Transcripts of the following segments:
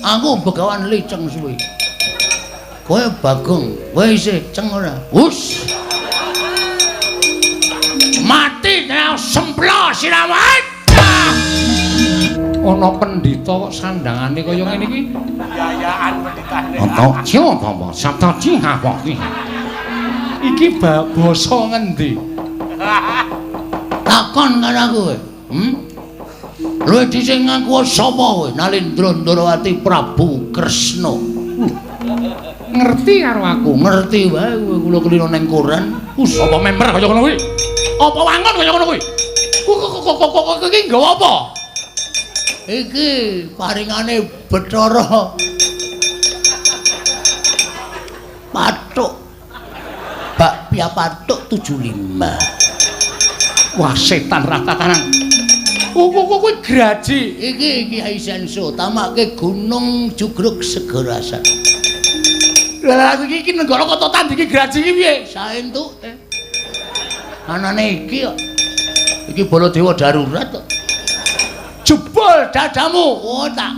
Aku Begawan Liceng suwe. Kowe Bagong, kowe isih ceng ora? Wus. Mati nang semplo siraman. Ana pendhita kok sandangane kaya ngene iki. Yayaan pendhitane. Ana sapa sabda cihah kok iki. Iki basa ngendi? Takon karo aku kowe. Luwih dhisik ngaku sapa kowe? Nalindra Ndarawati Prabu Kresna. Ngerti karo aku, ngerti wae kowe kula keliro ning koran. Apa member kaya ngono kuwi? Apa wangun kaya ngono kuwi? Kok iki nggawa apa? Iki paringane Bathara Pathuk. Bakpia Pathuk 75. Wah, setan ratatanan. Kuwi graji. Iki Kiai Senso, tamake Gunung Jugruk Segarasan. Lah iki negara Kototan iki graji iki piye? Saentuk teh. Anane iki kok. Iki Baladewa darurat kok. Jebol dadamu. Oh tak.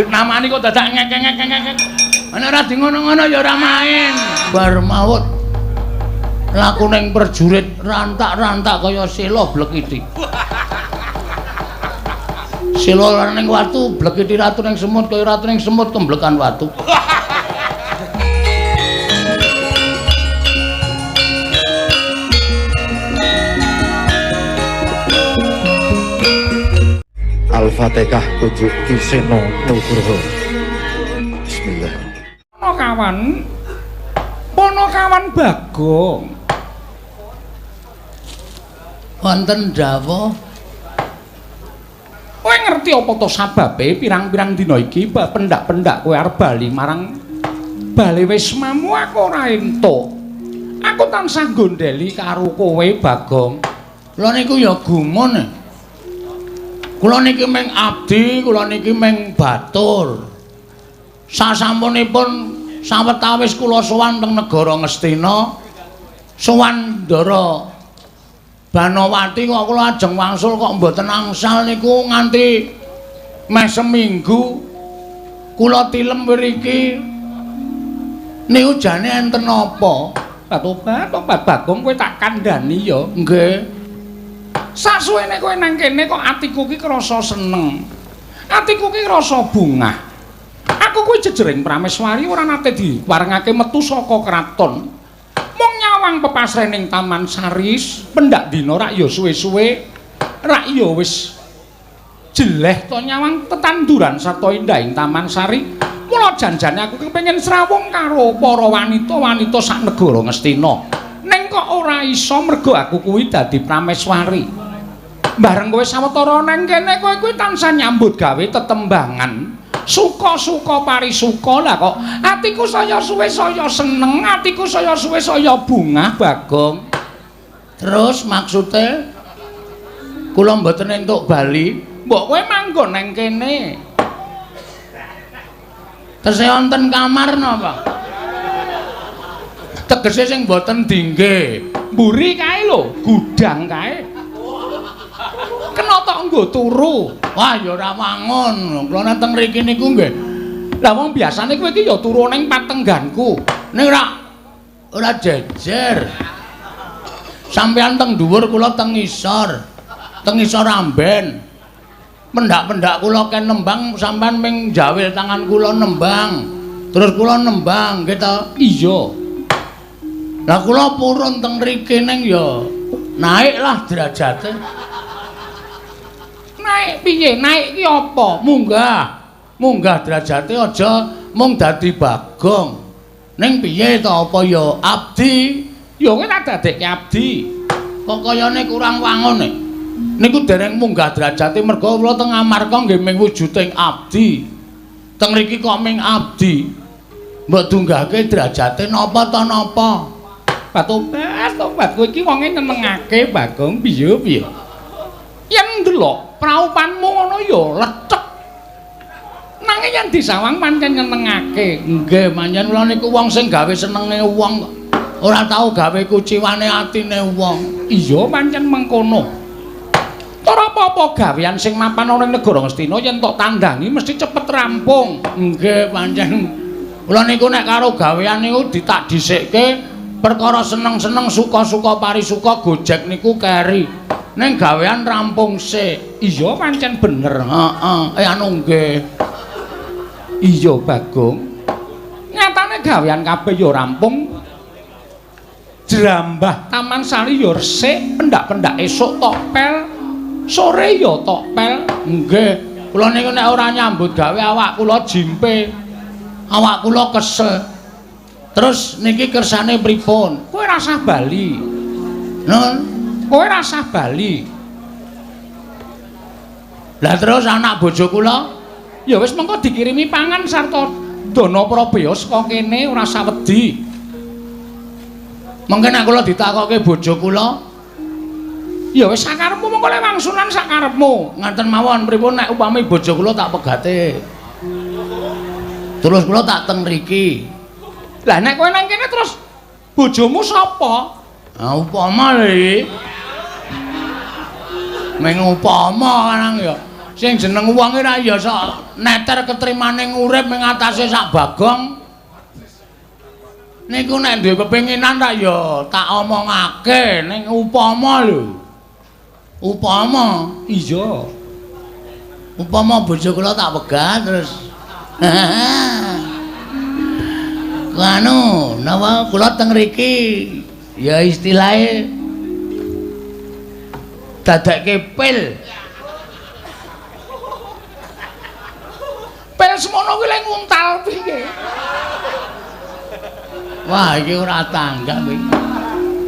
Namane kok dadak ngek-ngek. Ana ora di ngono-ngono ya ora main. Bar maut. Laku ning perjurit rantak-rantak kaya sela blekiti. Sela ning watu blekiti ratu ning semut kaya ratu ning semut kemblekan watu. Al-Fatihah kunjuk Kiseno Nugroho. Bismillah. Ponokawan Bagong. Wonten dawuh. Kowe ngerti apa to sababe pirang-pirang dina iki pendak-pendak kowe arep bali marang bale wismamu aku ora entuk. Aku tansah gondeli karo kowe Bagong. Lha niku ya gumun. Kula niki mung abdi, kula niki mung batur. Sasampunipun sawetawis kula sowan teng negara Ngastina, sowan Ndara Banowati kok kula ajeng wangsul kok mboten angsal niku nganti meh seminggu kula tilem mriki. Niku jane enten apa? Tobat Bagong kowe tak kandhani ya. Nggih. Sasuwene kowe nang kene kok atiku ki krasa seneng. Atiku ki krasa bungah. Aku kuwi jejering Prameswari ora nate diwarengake metu saka kraton. Mung nyawang pepasrening Taman Saris, pendak dina rak ya suwe-suwe rak ya wis jeleh to nyawang tetanduran sarta indahing Taman Sari. Mula janjane aku kepengin srawung karo para wanita-wanita sak negara Ngastina. Ning kok ora iso mergo aku kuwi dadi Prameswari. Bareng kowe sawetara nang kene kowe kuwi tansah nyambut gawe tetembangan. Suka-suka parisuka lah kok atiku saya suwe saya seneng, atiku saya suwe saya bungah Bagong. Terus maksude kula mboten entuk bali, mbok kowe manggon nang kene. Tesih wonten kamar napa? Tegese sing mboten dingge. Mburi kae lho, gudang kae. Kena tok nggo turu. Wah ya ora wangun. Kula nang mriki niku nggih. Lah wong biasane kowe iki ya turu ning patengganku. Ning ora jejer. Sampeyan teng dhuwur kula teng ngisor. Teng ngisor amben. Pendak-pendak kula ken nembang sampean ming jawil tangan kula nembang. Terus kula nembang nggih ta? Iya. Lah kula purun teng mriki ning ya naiklah derajate. Naik piye? Naik ki apa? Munggah derajate aja mung dadi Bagong. Ning piye to apa ya abdi? Ya kowe tak dadekke abdi. Kok kayane kurang wangun nek. Niku dereng munggah derajate mergo kula teng Amarka nggih ming wujuding abdi. Teng mriki kok ming abdi. Mbok dunggahke derajate napa to napa? Tobat kowe iki wonge nyenengake Bagong piye? Yen ndelok praupanmu ngono ya lecek. Nanging yen disawang pancen nyenengake. Nggih, manjen kula niku wong sing gawe senenge wong kok. Ora tau gawe kuciwane atine wong. Iya pancen mengkono. Ora apa-apa apa gawean sing mapan ana ing negara Ngastina yen tok tandangi mesti cepet rampung. Nggih, pancen kula niku nek karo gawean niku ditak dhisikke perkara seneng-seneng suka-suka parisuka Gojek niku keri. Ning gawean rampung sik. Iya pancen bener. Heeh. Anu nggih. Iya, Bagong. Nyatane gawean kabeh ya rampung. Jrambah Taman Sari ya resik, pendak-pendak esuk tok pel, sore ya tok pel. Nggih, kula niku nek ora nyambut gawe awak kula jimpe. Awak kula kesel. Terus niki kersane pripun? Kowe rasah bali. Nun, kowe rasah bali. Lah terus anak bojo kula ya wis mengko dikirimi pangan sarta dana prabaya saka kene ora usah wedi. Mengke nek kula ditakokke bojo kula, ya wis sakarepmu mengko le wangsulan sakarepmu. Ngaten mawon pripun nek upami bojo kula tak pegate. Terus kula tak teng mriki. Lah nek kowe nang kene terus bojomu sapa? Ah upama lho. Meng upama kanang ya. Sing jeneng wong ora ya sok neter ketrimane urip ing atase sak Bagong. Niku nek duwe kepinginan tak ya tak omongake ning upama lho. Upama, iya. Upama bojo kula tak pegat terus. Anu, napa kula teng mriki ya istilahe dadekke pil. Pil semono kuwi lek nguntal piye? Wah, iki ora tanggap iki.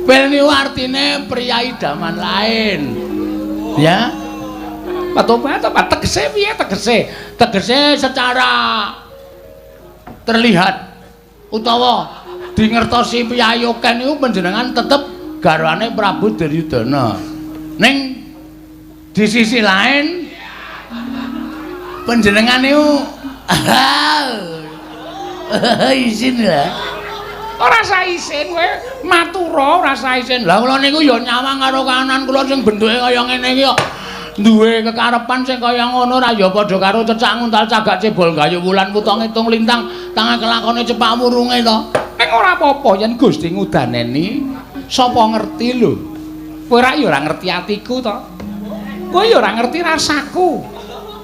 Pil niku artine pria idaman lain. Ya. Patobat apa tegese piye tegese? Tegese secara terlihat utawa dingertosi piyayoken niku panjenengan tetep garwane Prabu Duryudana. Ning di sisi lain panjenengan niku izin ya. Ora sah isin kowe matura ora sah isin. Lah kula niku ya nyawang karo kahanan kula sing bentuke kaya ngene iki kok duwe kekarepan sing kaya ngono ra ya padha karo cecak nguntal cagak cebol gayuh wulan puto ngitung lintang tangan kelakone cepak murunge to. Ning ora apa-apa yen Gusti ngudaneni sapa ngerti lho. Kowe ra ya ora ngerti atiku to. Kowe ya ora ngerti rasaku.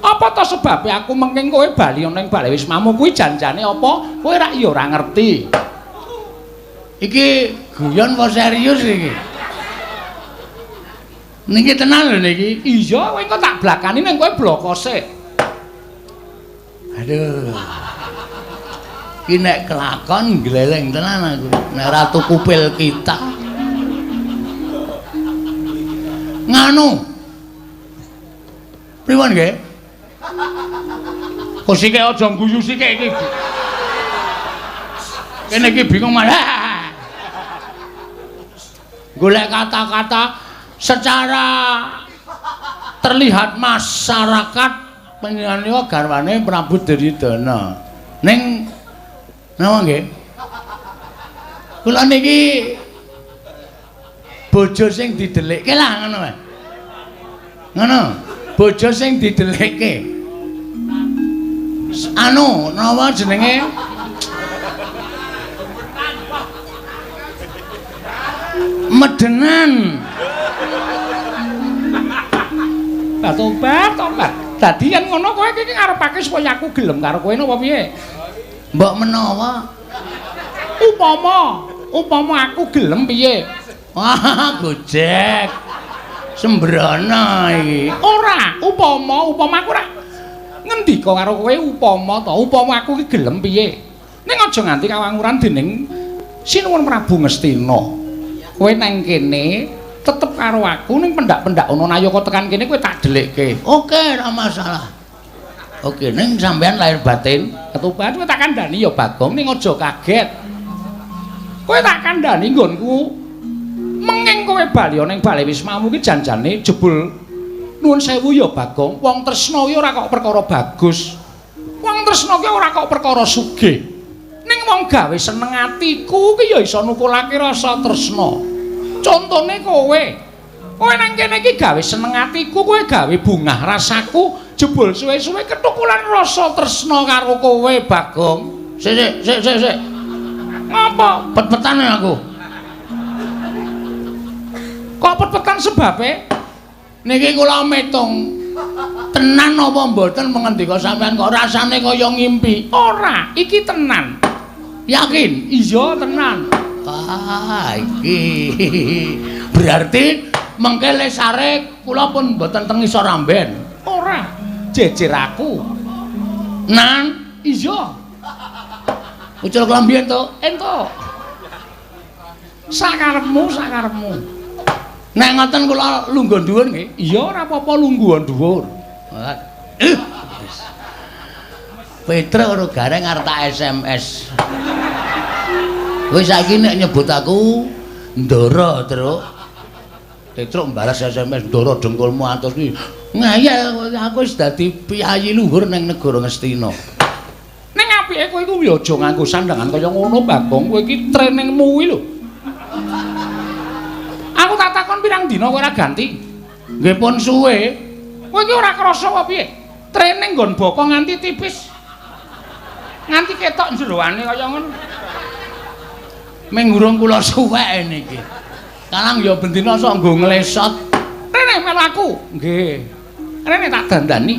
Apa to sebabe aku mengking kowe bali ning bale wismamu kuwi janjane apa? Kowe ra ya ora ngerti. Iki guyon apa serius iki? Niki tenan lho niki. Iya, kowe engko tak blakani ning kowe blokose. Aduh. Ki nek kelakon gleleng tenan aku. Nek ratu kupil kita. Nganu. Pripun nggih? Kok sik aja guyu sik iki. Kene iki bingung malah. Golek kata-kata secara terlihat masyarakat panjenengan garwane Prabu Duryudana. Ning napa nggih? Kula niki bojo sing didelikke lah ngono wae. Ngono, bojo sing didelikke. Anu, napa jenenge? Medenan. Tobat. Dadi yen ngono kowe iki ngarepake supaya aku gelem karo kowe napa piye? Mbok menawa upama aku gelem piye? Wah, Gojek. Sembrono iki. Ora, upama aku ora ngendika karo kowe upama to, upama aku iki gelem piye? Ning aja nganti kawanguran dening Sinuwun Prabu Ngastina. Kowe nang kene tetep karo aku ning pendak-pendak ana nayaka tekan kene kowe tak delikke. Oke, ora masalah. Oke, ning sampean lahir batin ketuban kowe tak kandhani ya Bagong ning aja kaget. Kowe tak kandhani nggonku menging kowe bali ning bale wismamu ki janjane jebul nuwun sewu ya Bagong. Wong tresna ki ora kok perkara bagus. Wong tresna ki ora kok perkara sugih. Ning wong gawe seneng atiku ki ya iso nukulake rasa tresna. Contone kowe. Kowe nang kene iki gawe seneng atiku, kowe gawe bungah rasaku, jebul suwe-suwe ketukulan rasa tresna karo kowe, Bagong. Sik. Ngapa pet-petan aku? Kok pet-petan sebabe? Niki kula metung. Tenan apa mboten mengendika sampean kok rasane kaya ngimpi? Ora, iki tenan. Yakin? Iya, tenan. Iki. Berarti mengke lesare kula pun mboten teng isor amben. Ora, jejer aku. Nan, iya. Ucul klambian to? Entuk. Sakarepmu. Nek ngoten kula lungguh dhuwur nggih. Iya ora apa-apa lungguh dhuwur. Petra karo gareng arep tak SMS. Kowe saiki nek nyebut aku Ndara, Truk. Petruk mbalas SMS Ndara dengkulmu atus iki. Ngayal aku wis dadi piyayi luhur ning negara Ngastina. Ning apike kowe iku ya aja nganggo sandangan kaya ngono, Bagong. Kowe iki trainingmu kuwi lho. Aku tak takon pirang dina kowe ora ganti? Nggih pun suwe. Kowe iki ora krasa apa piye? Training nggon bokong nganti tipis. Nganti ketok jeroane kaya ngono. Mengurung kula suwek niki. Kalang ya bendina sok nggo nglesot. Rene melu aku. Nggih. Rene tak dandani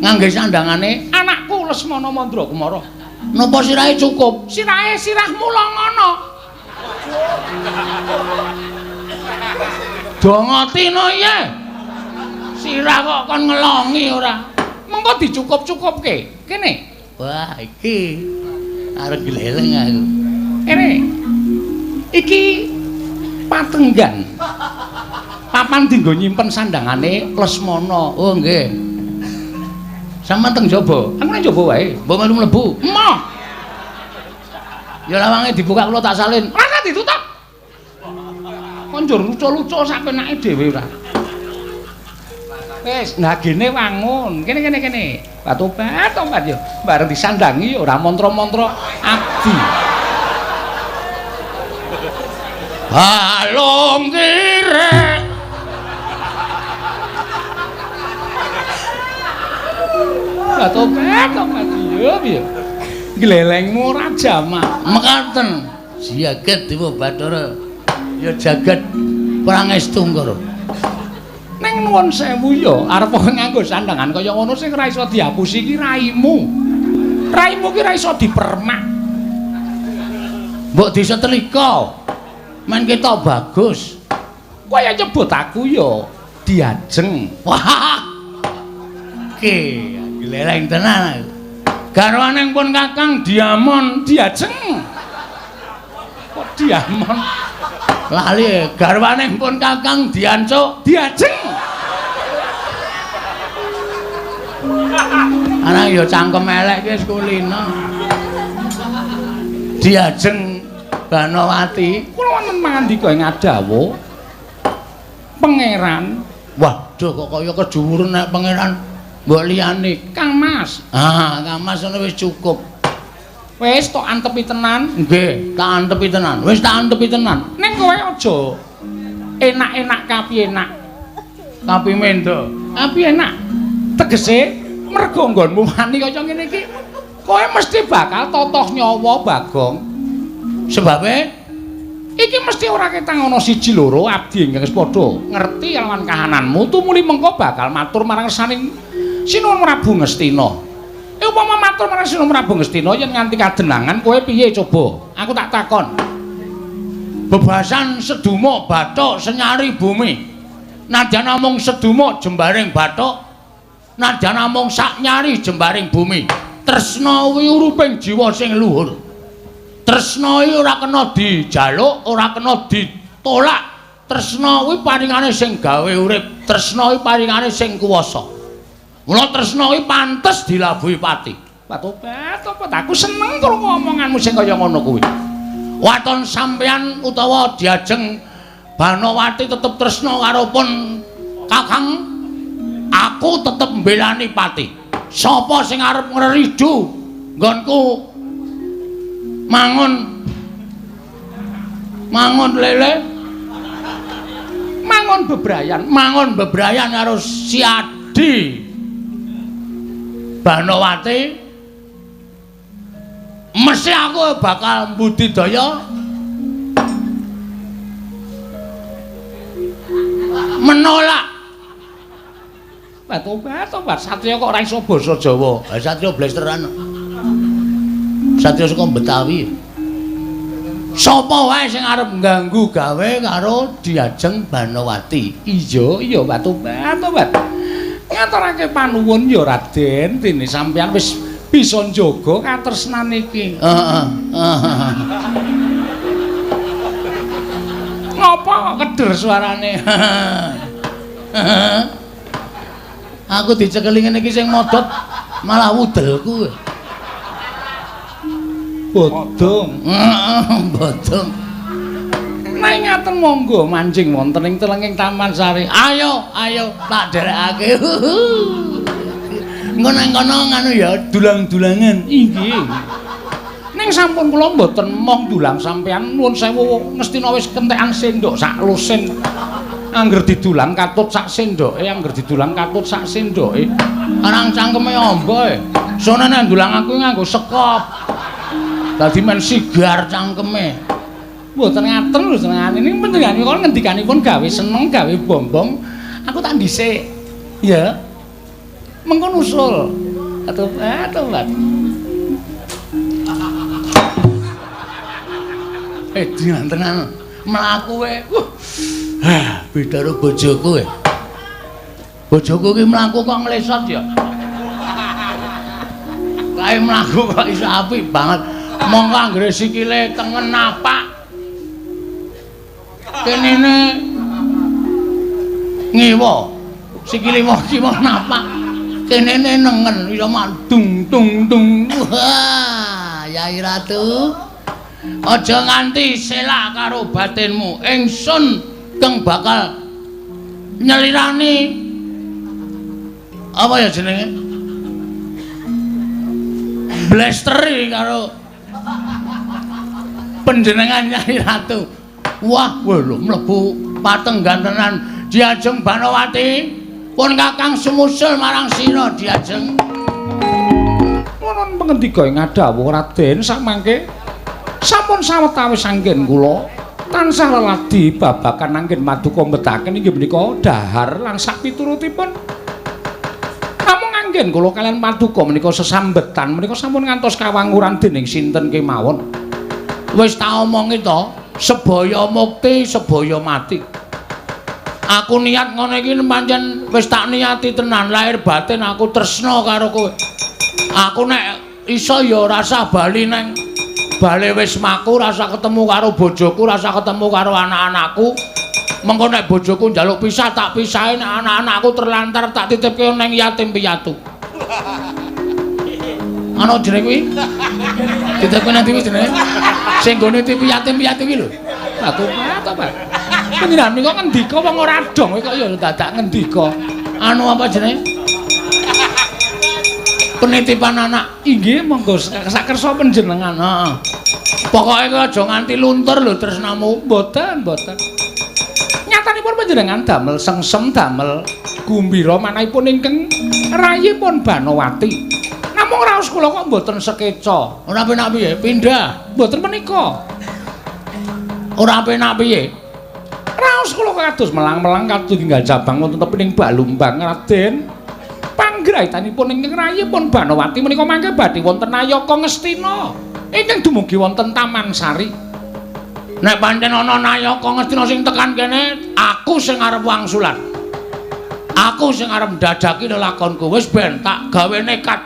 ngangge sandangane anakku Lesmana Mandra Kumara. Napa sirahe cukup? Sirahmu longono. Dongotina iya. Sirah kok kon ngelongi ora. Mengko dicukup-cukupke. Kene. Wah, iki arep gleleng aku. Kene. Iki patenggan. Papan dienggo nyimpen sandangane Lesmana. Oh, nggih. Sampeyan teng jaba. Aku nang jaba wae. Mbok melu mlebu. Emoh. Ya lawange dibuka kula tak salin. Ora ditutup. Konjur lucu-lucu sak penake dhewe ora. Wis, nagene wangun. Kene. Batobat yo. Bareng disandangi ora mantra-mantra abdi. Halong kire. Batobat yo piye. Glelengmu ora jamak. Mekaten. Jagat Dewa Bathara. Ya jagat Prangestu Ngara. Ning nuwun sewu ya, arep nganggo sandangan kaya ngono sing ora iso dihapusi iki raimu. Raimu ki ora iso dipermak. Mbok disetrika. Men ketok bagus. Kowe ya nyebut aku ya diajeng. Wah. Oke, gleleng tenan. Garwane pun Kakang Diamon diajeng. Kok Diamon? Lali garwane pun Kakang Diancuk diajeng. Ana ya cangkem elek ki wis kulina. Diajeng Banowati. Kula wonten mangandika ing Adawa. Pangeran. Waduh kok kaya keduwuren nek pangeran mbok liyane Kang Mas. Ah, Kang Mas ngono wis cukup. Wis tok antepi tenan. Nggih, tak antepi tenan. Wis tak antepi tenan. Ning kowe aja enak-enak kapi enak. Kapi mendo. Kapi enak. Tegese mergo nggonmu wani kaya ngene iki, kowe mesti bakal totoh nyawa, Bagong. Sebabe iki mesti ora ketang ana siji loro abdi ingkang wis padha ngerti lawan kahananmu tumuli mengko bakal matur marang saning Sinuwun Prabu Ngastina. Upama matur marang Sinuwun Prabu Ngastina yen nganti kadenangan kowe piye coba? Aku tak takon. Bebasan sedumuk bathuk senyari bumi. Nadyan namung sedumuk jembaring bathuk. Nadyan namung sak nyari jembaring bumi. Tresna kuwi uruping jiwa sing luhur. Tresna iki ora kena dijaluk, ora kena ditolak. Tresna kuwi paringane sing gawe urip. Tresna kuwi paringane sing kuwasa. Mula tresna kuwi pantes dilabuhi pati. Patobat apa aku seneng krungu omonganmu sing kaya ngono kuwi. Waton sampeyan utawa diajeng Banowati tetep tresna karo pun Kakang, aku tetep mbelani pati. Sapa sing arep ngridu nggonku mangun lele mangon bebrayan karo si Adi Banowati mesti aku bakal budidaya menolak obat Satria kok ora iso basa Jawa. Satria blasteran. Satria saka Betawi. Sapa wae sing arep ngganggu gawe karo Diajeng Banowati. Iya obat. Ngaturake panuwun ya Raden, dene sampeyan wis bisa njaga katresnan iki. Heeh. Ngopo kok keder suarane? Aku dicekeli ngene iki sing modot malah wudelku. Bodong. Bodong. Nek ngaten monggo mancing wonten ing telenging Taman Sari. Ayo tak derekake. Engko nang kono nganu ya dulang-dulangan. Inggih. Ning sampun kula mboten mong dulang sampean nuwun sewu Ngastina wis kentekan sendok sak lusin. Angger didulang katut sak sendoke, angger didulang katut sak sendoke. Arang cangkeme amba. Sone nek dulang aku nganggo sekop. Dadi men sigar cangkeme. Mboten ngaten lho senengane niki panjenenganipun ngendikanipun gawe seneng gawe bombong. Aku tak dhisik. Ya. Mengko nusul. Atuh. Dinantenan mlaku wae. Beda karo bojoku. Bojoku ki mlaku kok nglesot ya. Kae mlaku kok iso apik banget. Mongko anggere sikile tengen napak. Kenene ngewo. Sikile kiwa napak. Kenene nengen iso mandung tung. Wah, Yai Ratu. Aja nganti selak karo batinmu. Ingsun kang bakal nyelirani apa ya jenenge? Blasteri karo panjenengan Nyai Ratu. Wah, lho mlebu patenggan tenan Diajeng Banowati. Pun Kakang sumusul marang sira Diajeng. Wonten pangendika ing ngadhawuh Raden samangke sampun sawetawis anggen kula tansah leladi babakan anggen maduka mbetaken inggih menika dhahar lan sak piturutipun. Namung anggen kula kalian maduka menika sesambetan menika sampun ngantos kawanguran dening sinten kemawon. Wis tak omongi to, sebaya mukti, sebaya mati. Aku niat ngono iki pancen wis tak niati tenan lahir batin aku tresna karo kowe. Aku nek iso ya rasa bali neng bale wis maku rasa ketemu karo bojoku, rasa ketemu karo anak-anakku. Mengko nek bojoku njaluk pisah tak pisahi, nek anak-anakku terlantar tak titipke ning yatim piatu. Ana jenenge kuwi? Dititipke nang ndi jenenge? Sing nggone TV yatim piatu iki lho. Aku apa, Pak? Panjenengan niku ngendika wong ora dong kok ya dadak ngendika. Anu apa jenenge? Penitipan anak. Inggih monggo sak kersa panjenengan. Heeh. Pokoke kok aja nganti luntur lho tresnamu. Mboten. Nyatanipun panjenengan damel sengsem damel gumbira manahipun ingkang rayipun Banowati. Namung raos kula kok mboten sekeca. Ora penak piye? Pindah. Mboten menika. Ora penak piye? Raos kula kados melang-melang kados tinggal cabang wonten tepining Balumbang Raden. Panggraitanipun ingkang rayipun Banowati menika mangke badhe wonten Nayaka Ngastina ingkang dumugi wonten Taman Sari. Nek pancen ana Nayaka Ngastina sing tekan kene, aku sing arep wangsulan. Aku sing arep ndadaki lelakonku wis ben tak gawe nekat.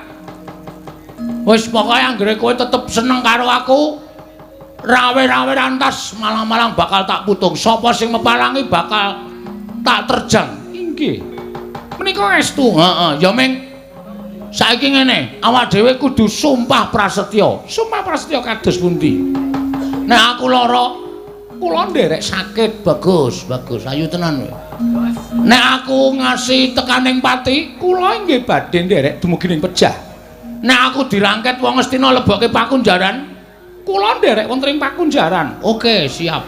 Wis pokoke anggere kowe tetep seneng karo aku, rawe-rawe rantas malang-malang bakal tak putung. Sapa sing meparangi bakal tak terjang. Inggih. Menika estu. Heeh, ya ming saiki ngene, awak dhewe kudu sumpah prasetya. Sumpah prasetya kados pundi? Nek aku lara, kula nderek sakit. Bagus. Ayu tenan kowe. Nek aku ngasih tekaning pati, kula inggih badhe nderek dumugi ning pejah. Nek aku dirangket wong Ngastina lebokke pakunjaran, kula nderek wonten ing pakunjaran. Oke, siap.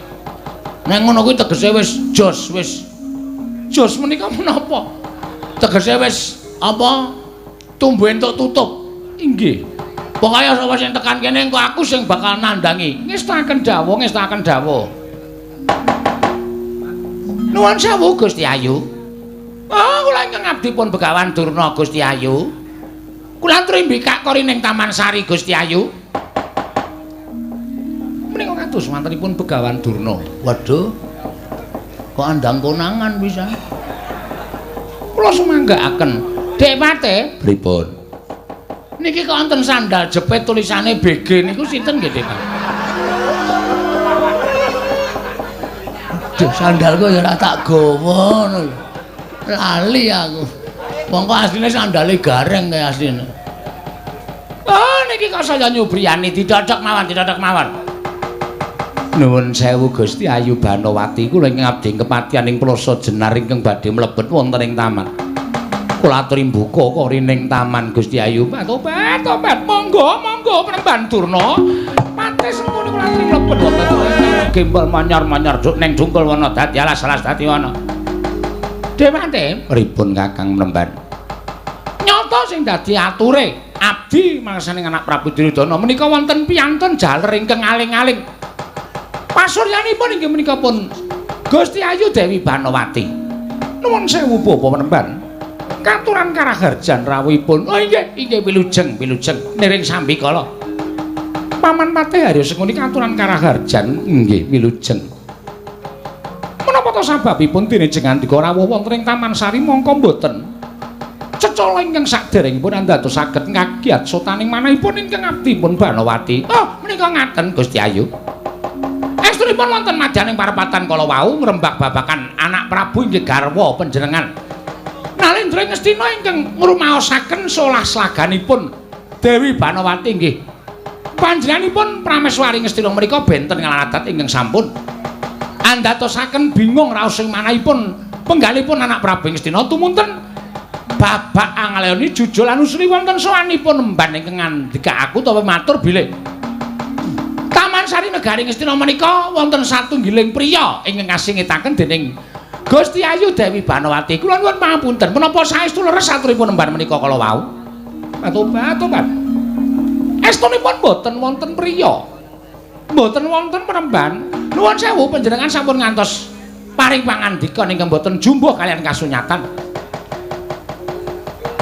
Nek ngono kuwi tegese wis jos, wis Jos menika menapa? Tegese wis apa? Tumbuh entuk tutup. Inggih. Pokoke sapa sing tekan kene engko aku sing bakal nandangi. Ngestaken dawuh, ngestaken dawuh. Nuwun sewu Gusti Ayu. Oh, kula ingkang abdi pun Begawan Durna Gusti Ayu. Kula aturi mbikak kori ning Taman Sari Gusti Ayu. Menika kados wontenipun Begawan Durna. Waduh. Kok andang konangan bisa. Kula sumanggaaken. Dek Pate, pripun? Niki kok wonten sandal jepit tulisane BG niku sinten nggih, Dek? Duh, sandalku ya ora tak gawa ngono. Lali aku. Wong kok asline sandale gareng kaya asline. Oh, niki kok saya nyubriyani didodok mawon, didodok mawon. Nuwun sewu Gusti Ayu Banowati kula ingkang abdi kepatihan ing Plasa Jenar ingkang badhe mlebet wonten ing taman. Kula aturi mbuka kori ning taman Gusti Ayu. Tobat, tobat. Monggo, monggo Penemban Durna. Pate sempune kula aturi mlebet wonten gembel manyar-manyar ning dungkul wana dadi alas-alas dadi wana. Dewante, pripun Kakang Penemban? Nyata sing dadi ature abdi mangsaning anak Prabu Duryudana menika wonten piyantun jaler ingkang aling-aling. Pasuryanipun inggih menika pun Gusti Ayu Dewi Banowati. Nuwun sewu Bapak Penemban. Katuran karaharjan rawuhipun. Oh inggih, inggih wilujeng, wilujeng niring sambikala. Paman Pate Haryo Sengkuni katuran karaharjan inggih wilujeng. Menapa to sababipun dinejeng andika rawuh wonten ing Taman Sari mongko mboten cecala ingkang saderengipun andadosaken ngagiat sotaning manahipun ingkang abdi pun Banowati. Oh, menika ngaten Gusti Ayu. Estunipun wonten madyaning parepatan kala wau ngrembak babakan anak Prabu inggih garwa panjenengan. Nalendra Ngastina ingkang ngrumaosaken solah slaganipun Dewi Banowati inggih. Panjenenganipun Prameswari Ngastina menika benten ngaladat ingkang sampun andatosaken bingung raos ing manahipun penggalipun anak Prabu Ngastina tumunten babak angaleoni jujul lan usri wonten sowanipun emban ingkang ngandika aku utawa matur bilih. Taman Sari Negari Ngastina menika wonten satunggiling priya ingkang kasingitaken dening Gusti Ayu Dewi Banowati. Kula nuwun pangapunten menapa saestu leres aturipun emban menika kala wau. Tobat, tobat. Estunipun boten wonten priya. Boten wonten penemban. Nuwun sewu panjenengan sampun ngantos paring pangandika ingkang boten jumbuh kalian kasunyatan.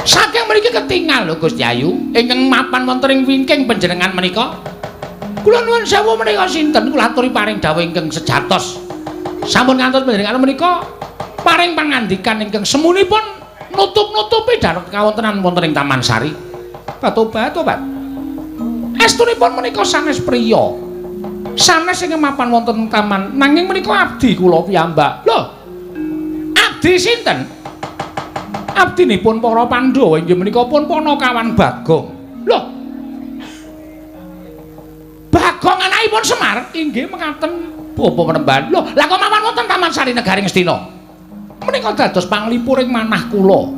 Saking mriki ketingal lho Gusti Ayu ingkang mapan wonten ing wingking panjenengan menika. Kula nuwun sewu menika sinten kula aturi paring dawuh ingkang sejatos. Sampun ngantos panjenengan menika paring pangandikan ingkang semunipun nutup-nutupi darat kawontenan wonten ing Taman Sari. Tobat, tobat. Estunipun menika sanes priya. Sanes ingkang mapan wonten taman nanging menika abdi kula piyambak. Lho. Abdi sinten? Abdinipun para Pandhawa inggih menika pun Panakawan Bagong. Lho. Bagong anakipun Semar inggih mekaten Bapak Penemban. Lho, lah kok mawon wonten Taman Sari Negari Ngastina. Menika dados panglipuring manah kula.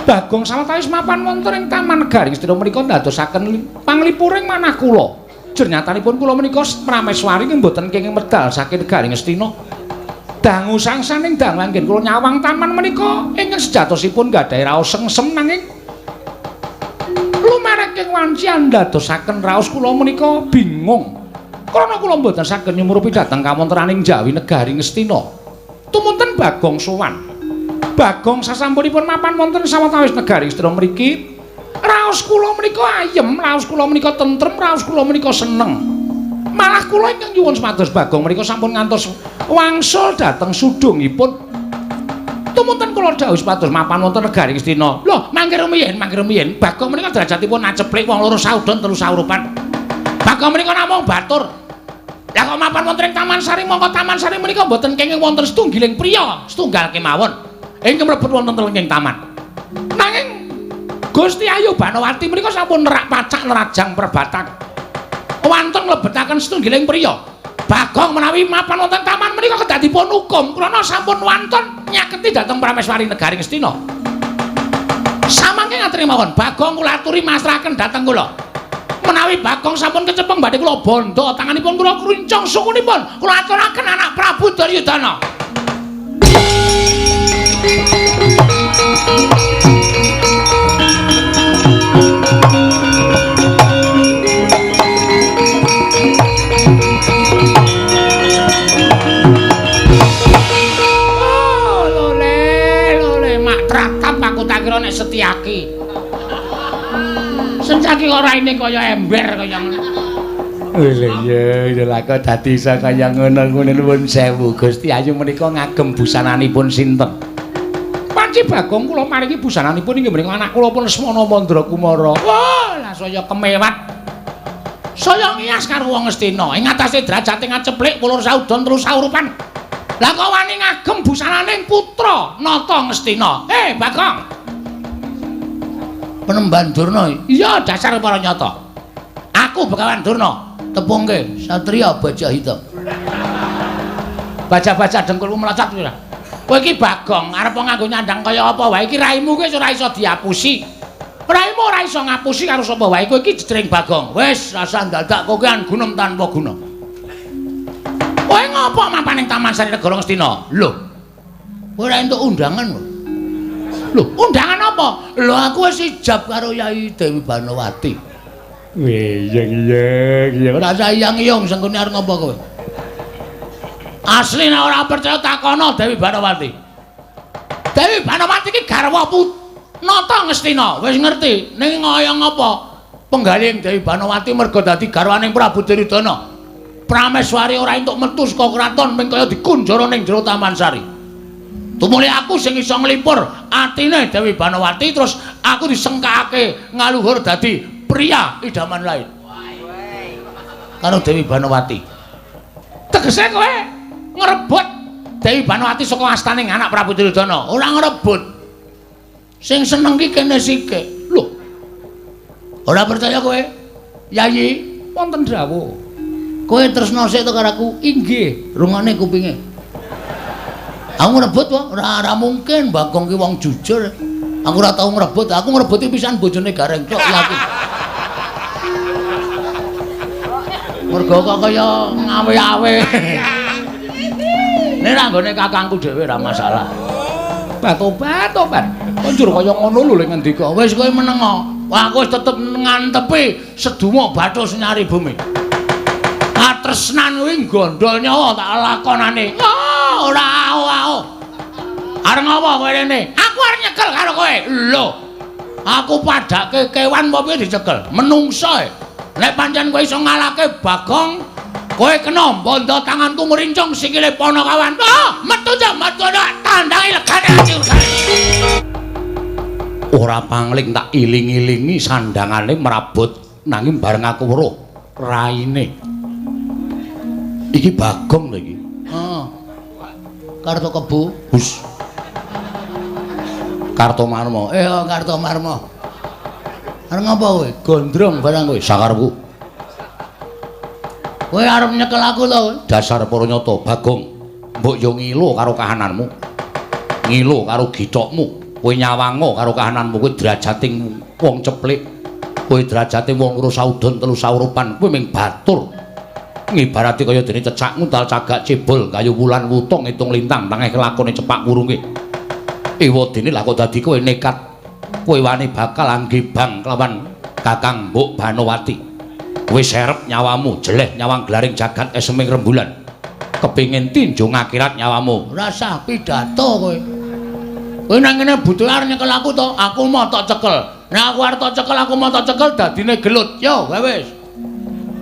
Bagong sawetawis mapan wonten ing Taman Negari Ngastina menika dadosaken panglipuring manah kula. Jernyatanipun kula menika Prameswari ing mboten kenging medal saking Negari Ngastina. Dangu sangsaning dangu anggen kula nyawang taman menika ingkang sejatosipun gadhahi raos sengsem nanging lumerek ing wanci andadosaken raos kula menika bingung. Krana kula mboten saged nyumurupi dhateng kawontenaning Jawi Negari Ngastina. Tumunten Bagong sowan. Bagong sasampunipun mapan wonten sawetawis Negari Ngastina mriki, raos kula menika ayem, raos kula menika tentrem, raos kula menika seneng. Malah kula ingkang nyuwun supados Bagong menika sampun ngantos wangsul dhateng sudungipun. Tumunten kula dawuh supados mapan wonten Negari Ngastina. Lho, mangke rumiyin, mangke rumiyin. Bagong menika derajatipun naceplik wong loro saudon telu saurupan. Bagong menika namung batur. Lah kok mapan wonten ing Taman Sari mongko Taman Sari menika mboten kenging wonten setunggiling priya, setunggal kemawon ingkang mlebet wonten telenging taman. Nanging Gusti Ayu Banowati menika sampun nerak pacak nerajang perbatak. Wonten mlebetaken setunggiling priya. Bagong menawi mapan wonten taman menika kedadipun hukum krana sampun wonten nyaketi dhateng Prameswari Negari Ngastina. Samangke ngaturi mawon, Bagong kula aturi masrahaken dhateng kula. Menawi Bagong sampun kecepeng badhe kula bondo, tanganipun kula kruncung sukunipun, kula aturaken anak Prabu Duryudana. Nek Setyaki. Sencaki ora ini kaya ember kaya ngono. Lha iya lha kok dadi isa kaya ngono nuwun sewu Gusti Ayu menika ngagem busananipun sinten? Panci Bagong kula maringi busananipun inggih menika anak kula pun Lesmana Mandra Kumara. Wah, lah saya kemewat. Saya ngias karo wong Astina ing atase derajate ngaceplik wulur saudon terus saurupan. Lah kok wani ngagem busananing putra Nata Ngastina. Bagong. Penemban Durna. Iya, dasar para nyata. Aku Begawan Durna, tepungke satriya baja hitam. Baja-baja dengkulmu melecat ora. Kowe iki Bagong, arep nganggo nyandang kaya apa wae iki raimu kuwi ora iso diapusi. Raimu ora iso ngapusi karo sapa wae kowe iki jejering Bagong. Wis rasa dadak kokean gunem tanpa guna. Kowe ngopo mapan ning Taman Sari Negara Ngastina? Lho. Kowe ora entuk undangan lho. Lho, undangan apa? Lho aku wis ijab karo Yai Dewi Banowati. Iya. Ora usah iyang-iyang sengkune arep ngopo kowe? Asli nek ora percaya takono Dewi Banowati. Dewi Banowati iki garwa Nata Ngastina. Wis ngerti, ning ngoyong apa? Penggaling Dewi Banowati merga dadi garwaning Prabu Duryudana. Prameswari ora entuk metu saka kraton ming kaya dikunjara ning jero Taman Sari. Tumuli aku sing iso nglipur atine Dewi Banowati terus aku disengkakake ngaluhur dadi pria idaman lain. Karo Dewi Banowati. Tegese kowe ngrebut Dewi Banowati saka astaning anak Prabu Duryudana. Ora ngrebut. Sing seneng ki kene sike. Lho. Ora percaya kowe? Yayi, wonten dawuh. Kowe tresna sik to karo aku? Inggih, rungane kupinge. Aku ngrebut wae, ora mungkin Bagong ki wong jujur. Aku ora tau ngrebut, aku ngrebuti pisan bojone Gareng tok yakin. Mergo kok kaya ngawe-awe. Nek ra nggone kakangku dhewe ora masalah. Tobat. Konjur kaya ngono lho lek ngendika. Wis kowe menengo. Wah, aku wis tetep ngantepi sedumuk bathus nyari bumi. Katresnan kuwi gondol nyawa tak lakonane. Ora ao. Areng apa kowe rene? Aku arep nyekel karo kowe. Lho. Aku padake kewan apa piye dicekel? Menungso e. Nek pancen kowe iso ngalahke Bagong, kowe kena bondo tanganku merincong sikile Panakawan. Metu tandangi legane ati. Ora pangling tak iling-ilingi sandangane merabut nanging bareng aku weruh raine. Iki Bagong lho iki. Karto Kebo, Bus. Kartomarma. Kartomarma. Arep ngapa kowe? Gondrong barang kowe sakarepku. Kowe arep nyekel aku to? Dasar para nyata, Bagong. Mbok yo ngilu karo kahananmu. Ngilu karo githokmu. Kowe nyawango karo kahananmu, kowe derajating wong ceplik. Kowe derajating wong loro saudon telu saurupan, kowe ming batur. Ngibarati kaya dene cecak nguntal cagak cebol kayu wulan wutung ngitung lintang tangeh kelakone cepak wurunge. Ewadene lha kok dadi kowe nekat. Kowe wani bakal anggebang kelawan Kakang Mbok Banowati. Kowe serep nyawamu, jeleh nyawang glaring jagat eseming rembulan. Kepingin tinju ngakhirat nyawamu. Rasa pidato kowe. Kowe nang kene butuh arep nyekel aku to, aku mau tak cekel. Nek aku arep tak cekel, aku mau tak cekel dadine gelut. Yo, wis.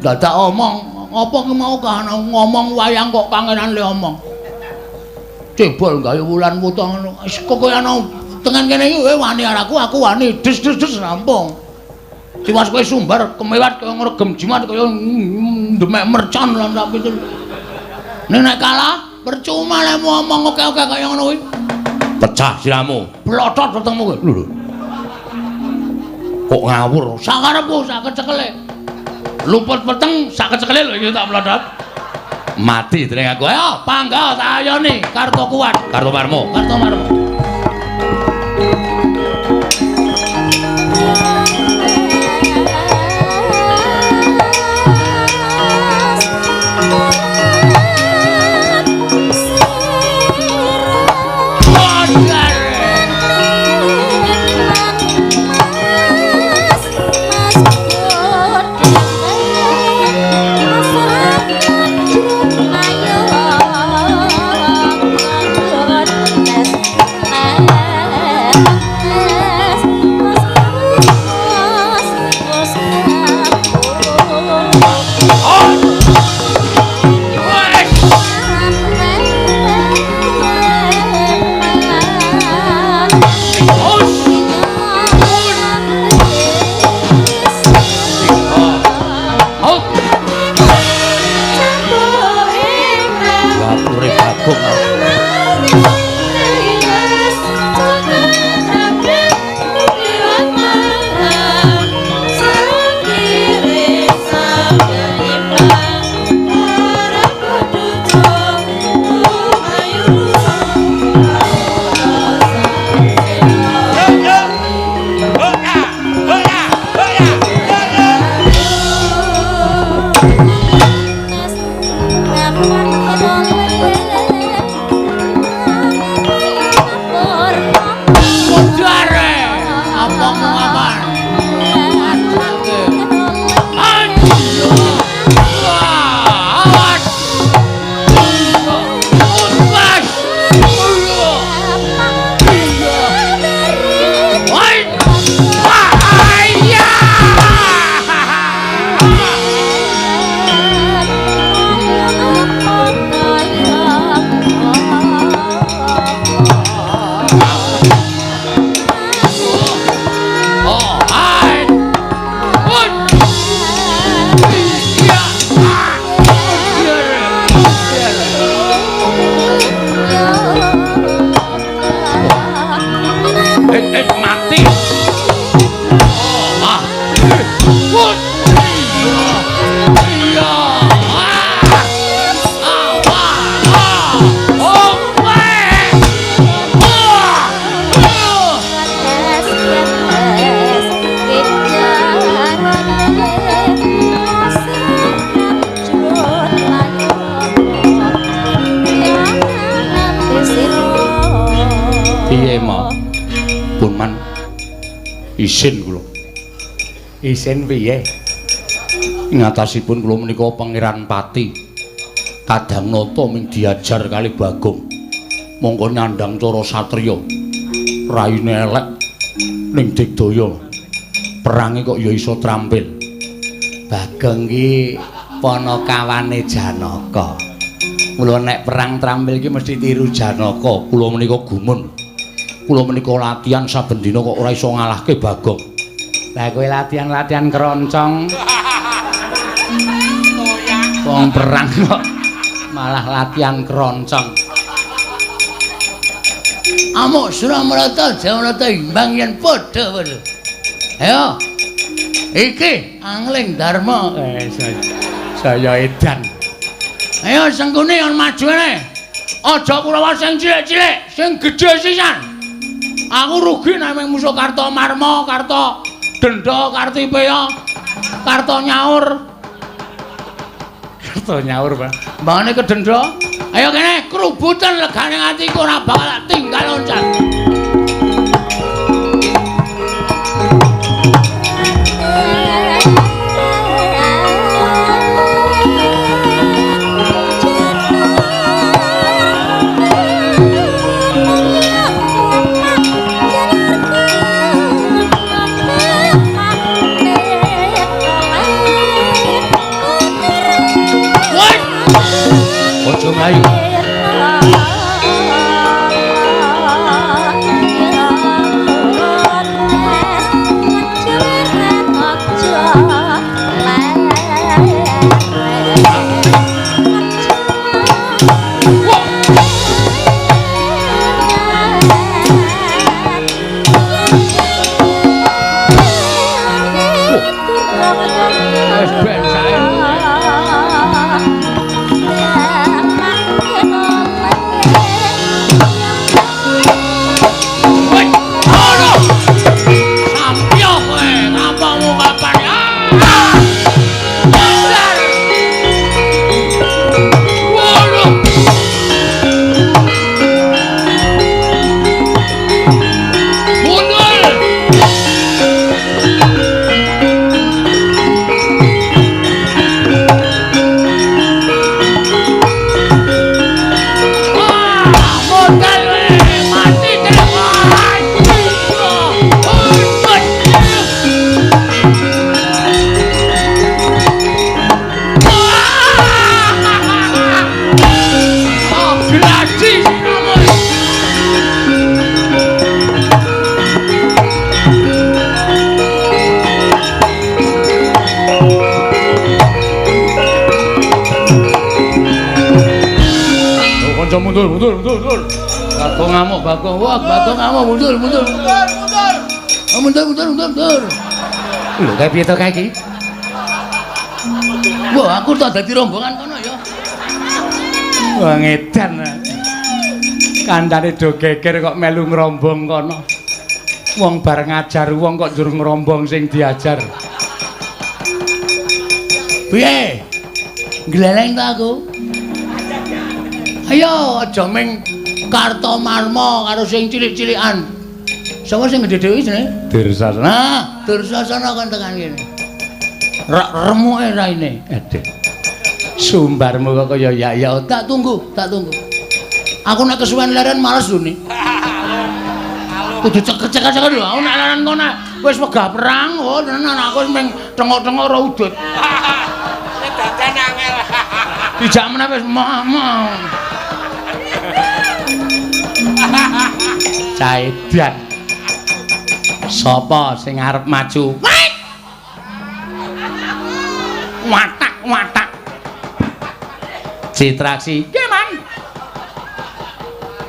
Dadak omong. Apa ki mau kahanan ngomong wayang kok kangenan le omong. Cebol gawe wulan wutung ngono. Wis kok kaya ana tengen kene iki kowe wani araku, aku wani des rampung. Tiwas kowe sumbar kemewat kaya ngregem jimat kaya demek mercon lan sak pitul. Nek kalah percuma le ngomong oke-oke kaya ngono kuwi. Pecah siramu. Blotot wetengmu kowe. Lho. Kok ngawur? Sakarepku sak kecekele. Luput peteng sak kecekele lho iki tak mlodot. Mati dening aku. Ayo pangga tak ayoni Karto Kuat, Kartomarma. Wajar Isin kula. Isin piye? Ngatasipun kula menika Pangeran Pati. Kadang nata ming diajar kali Bagong. Mongko nyandang cara satriya. Raine elek ning digdaya. Perange kok ya iso trampil. Bagong iki panakawane Janaka. Mula nek perang trampil iki mesti tiru Janaka. Kula menika gumun. Kula menika latihan saben dina kok ora iso ngalahke Bagong. Lah kowe latihan-latihan keroncong. Wong perang kok malah latihan keroncong. Amuk Suramarata Jawata imbang yen padha-padha. Ayo. Iki Angling Darma. Saya edan. Ayo sengkune yon majune. Aja Kurawa sing cilik-cilik, sing gedhe sisan. Aku rugi nek mung musuh Kartomarma, Kartodendha, Kartipeya, Kartonyaur. Kartonyaur, Pak. Mbane kedendha. Ayo kene kerubutan legane atiku ora bakal tak tinggal loncat. Ojo mlayu. Mundur. Bagong ngamuk, Bagong. Wah, Bagong ngamuk, mundur. Mundur. Lho, kae piye to kae iki? Wah, aku tak dadi rombongan kono ya. Wah, ngedan. Kandhane do geger kok melu ngrombong kono. Wong bar ngajar wong kok njur ngrombong sing diajar. Piye? Gleleng ta aku? Ayo aja ming Kartomarma karo sing cilik-cilikan. Sapa sing gedhe dhewe jenenge? Dursasana. Nah, Dursasana kan tekan kene. Remuke raine. Aduh. Sumbarmu kok kaya ya tak tunggu. Aku nek kesuwen leren males lho ni. Kudu cekek-cekek lho. Aku nek leren kono wis wegah perang, oh tenan aku wis ming tengok-tengok ora udut. Nek dadan angel. Dijak meneh wis mau. Caedan. Sapa sing arep maju? Watak. Citraksi. Ki, Man.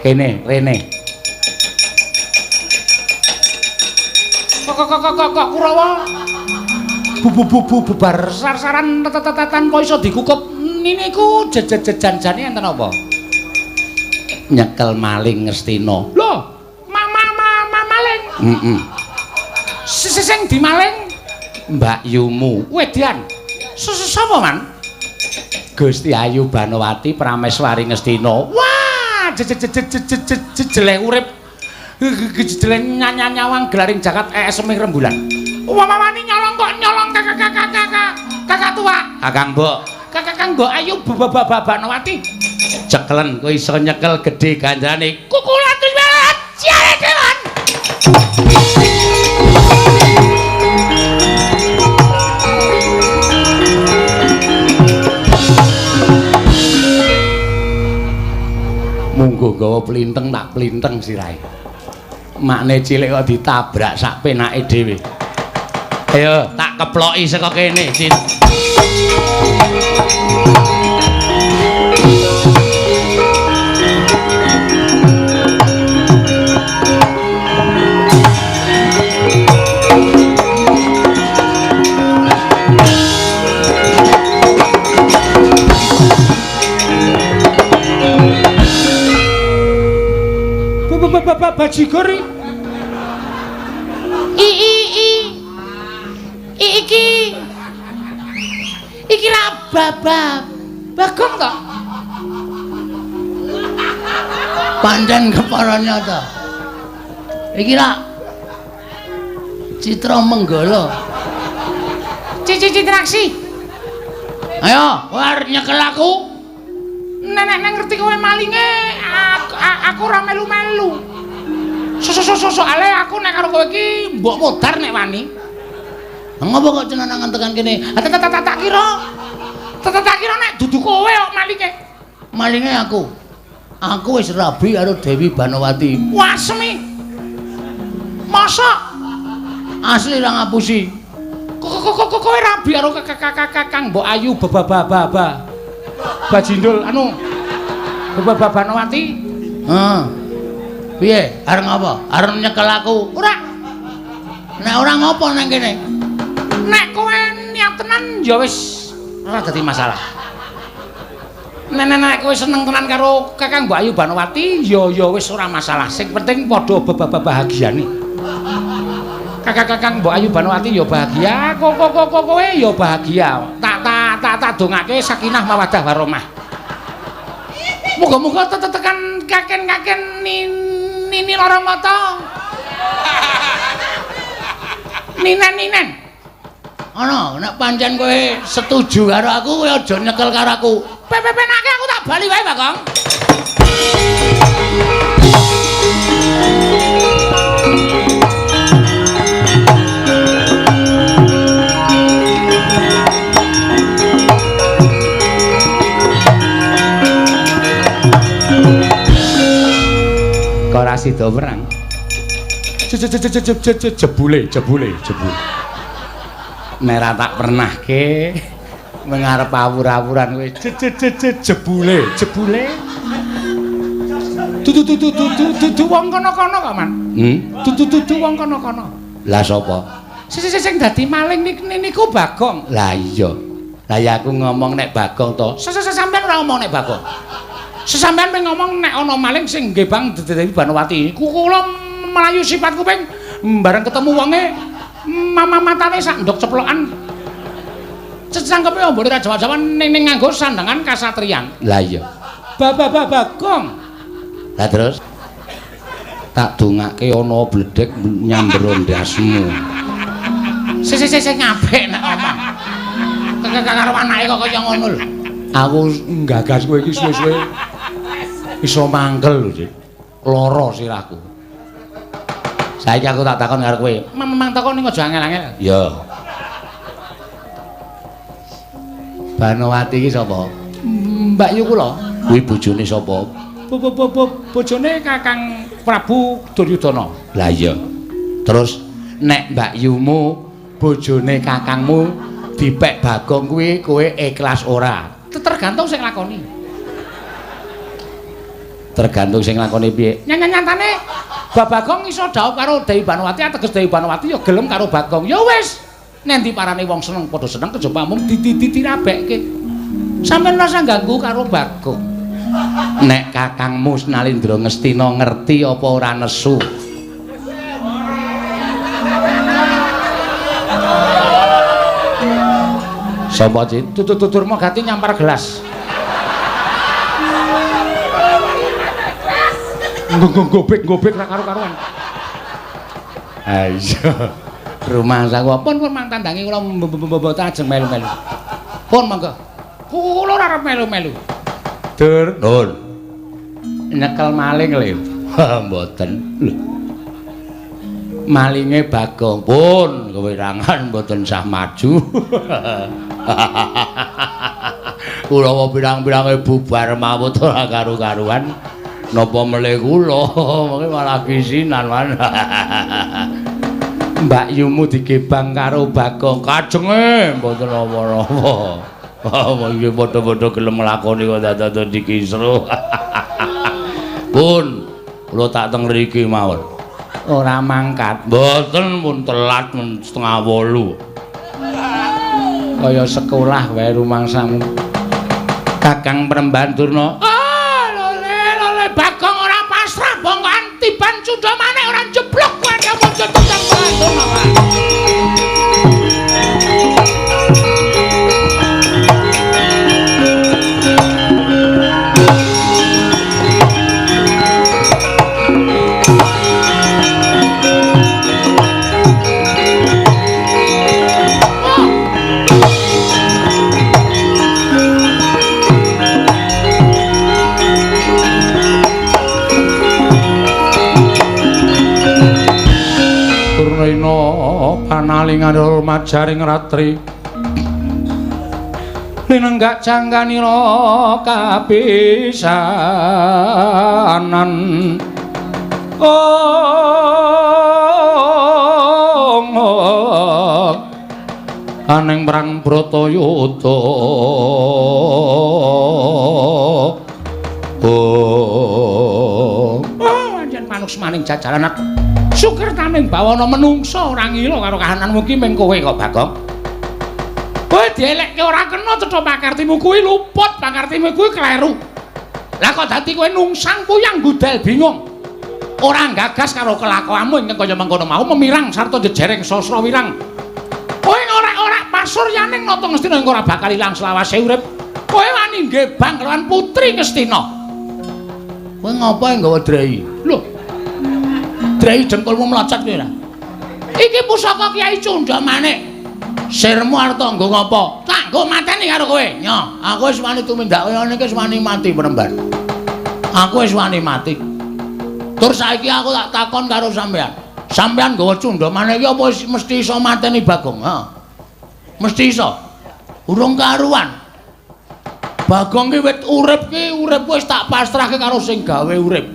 Kene, rene. Kok Kurawa. Bubar sar-saran tetetan kok iso dikukup. Niku jajan-jane enten apa? Nyekel maling Ngastina. Lho, maling. Heeh. Sing dimaling Mbak Yumu. Wedan. Sapa, Man? Gusti Ayu Banowati Prameswari Ngastina. Wah, jelek urip Gejedelen nyawang gelaring jagat semih rembulan. Wamani nyolong kok nyolong kakak tua. Kakang Mbok. Kakang Mbok ayo Banowati. Cekelen kowe iso nyekel gedhe ganjarane. Kukulan wis banget. Siare dewan. Munggo gawa plinteng tak plinteng sirahe. Makne cilik kok ditabrak sak penake dhewe. Ayo tak keploki saka kene, Cit. Bajigur iki ra Bagong to pancen keparanya to iki ra Citra Menggala Citraksi ayo kowe arep nyekel aku nenek ngerti kowe malinge aku ora melu-melu soale aku nek karo kowe iki mbok modar nek wani. Ngopo kok cenanangan tekan kene? Tak kira nek dudu kowe kok malinge. Malinge aku. Aku wis rabi karo Dewi Banowati. Wasmi. Mosok asli ra ngapusi. Kok kowe rabi karo Kakang Mbok Ayu Bajindul anu Banowati? Heeh. Piye? Arep apa? Arep nyekel aku? Ora. Nek ora ngopo nang kene? Nek kowe niat tenan ya wis ora dadi masalah. Nek kowe seneng tenan karo Kakang Mbok Ayu Banowati ya wis ora masalah. Sing penting padha bahagiane. Kakang Mbok Ayu Banowati ya bahagia, kowe ya bahagia. Tak dongake sakinah mawaddah warahmah. Muga-muga tekan kaken nini lara mata. Ninen. Ana, nek pancen kowe setuju karo aku, kowe aja nyekel karo aku. Penake aku tak bali wae, Bagong. Ora sida perang. Jebule. Nek ra tak pernahke mengarep awur-awuran kowe jebule. Dudu wong kono-kono kok, Man. Dudu wong kono-kono. Lah sapa? Sing dadi maling niku Bagong. Lah iya. Lah ya aku ngomong nek Bagong to. Sampeyan ora ngomong nek Bagong. Sesampeyan ping ngomong nek ana maling sing ngebang Dewi Banowati. Kula melayu sifat kuping bareng ketemu wonge matane sak ndok ceplokan. Cecangkepe ambone ra Jawa-Jawa ning nganggo sandangan kasatriyan. Lah iya. Bagong. Lah terus tak dongake ana bledhek nyambro ndasmu. Sing apik nek omong. Karo anake kok kaya ngono lho. Aku nggagas kowe iki suwe-suwe iso mangkel lho, Dik. Lara sirahku. Saiki aku tak takon karo kowe. Memang takon ning aja angel-angel. Ya. Banowati iki sapa? Mbak Yu kula. Kuwi bojone sapa? Bojone Kakang Prabu Duryudana. Lah iya. Terus nek Mbak Yumu bojone kakangmu dipek Bagong kuwi kowe ikhlas ora? Tergantung sing lakoni. Tergantung sing lakoni piye? Nyatane Bagong iso dhaup karo Dewi Banowati, ateges Dewi Banowati ya gelem karo Bagong. Ya wis, nek diparani wong seneng padha seneng kejaba mung ditirabekke. Sampeyan rasa ganggu karo Bagong. Nek kakangmu Nalindra Ngastina ngerti apa ora nesu. Sapa Cit? Tutur Mogati nyampar gelas. Gobek ra karo-karuan. Ha iya. Rumangsa pun mang tandangi kula mboten ajeng melu-melu. Pun monggo. Kula ora arep melu-melu. Dur, nun. Nyekel maling lho. Mboten. Lho. Malinge Bagong pun kewirangan mboten sah maju. Kula pirang-pirange bubar mawut ora karu-karuan. Napa melih kula mengke malah kisinan man. Mbak Yumu digebang karo Bagong kajenge mboten apa-apa. Oh iki padha-padha gelem nglakoni kok dadak dikisru. Pun kula tak teng mriki mawon. Ora mangkat. Mboten pun telat setengah 8. Kaya sekolah wae rumangsamu. Kakang Premban Durna. Lole Bagong ora pasrah bongkoan tiban cudha maneh ora jeblok kowe muncul tentang Durna. Panalingan majaring ratri linenggak jangganira kapisanan aneng perang Bratayuda anjen manus maning jajaran Sukirtaning bawana menungsa ora ngila karo kahananmu ki mung kowe kok Bagong. Kowe dielekke ora kena cetha pakartimu kuwi luput, pakartimu kuwi kleru. Lah kok dadi kowe nungsang kuyang budal bingung. Ora gagas karo kelakuanmu ingkang kaya mengkono mau memirang sarta jejereng sasra wirang. Kowe ora pasuryaning nata Ngastina ora bakal ilang selawase urip. Kowe wani ngebang kelawan putri Ngastina. Kowe ngapa nggawa drai? Lho, drai jengkulmu mlocot kowe ora? Iki pusaka Kyai Cundamanik. Sirmu arep nggo ngapa? Tak nggo mateni karo kowe. Nyo, aku wis wani tumindak kaya ngene iki wis wani mati Premban. Aku wis wani mati. Tur saiki aku tak takon karo sampean. Sampean nggawa Cundamanik iki apa mesti iso mateni Bagong? Ha. Mesti iso. Urung karuan. Bagong ki wit urip wis tak pasrahke karo sing gawe urip.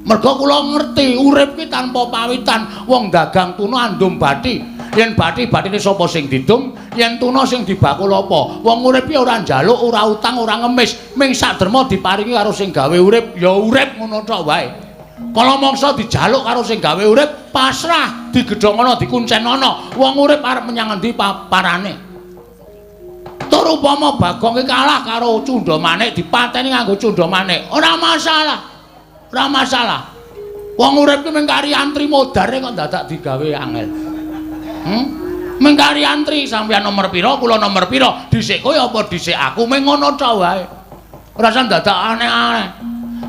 Merga kula ngerti urip ki tanpa pawitan, wong dagang tuna andum bathi. Yen bathi-bathine sapa sing didum, yen tuna sing dibakul apa. Wong urip ki ora njaluk, ora utang, ora ngemis, ming saderma diparingi karo sing gawe urip, ya urip ngono tok wae. Kala mangsa dijaluk karo sing gawe urip, pasrah, digedhongono, dikuncenana. Wong urip arep menyang endi parane. Tur upama Bagong ki kalah karo Cundamanik, dipateni nganggo Cundamanik, ora masalah. Ora masalah. Wong urip ki mung kari antri modare kok dadak digawe angel. Mung kari antri sampeyan nomor pira, kula nomor pira, dhisik kowe apa dhisik aku, mung ngono tok wae. Ora usah dadak aneh-aneh.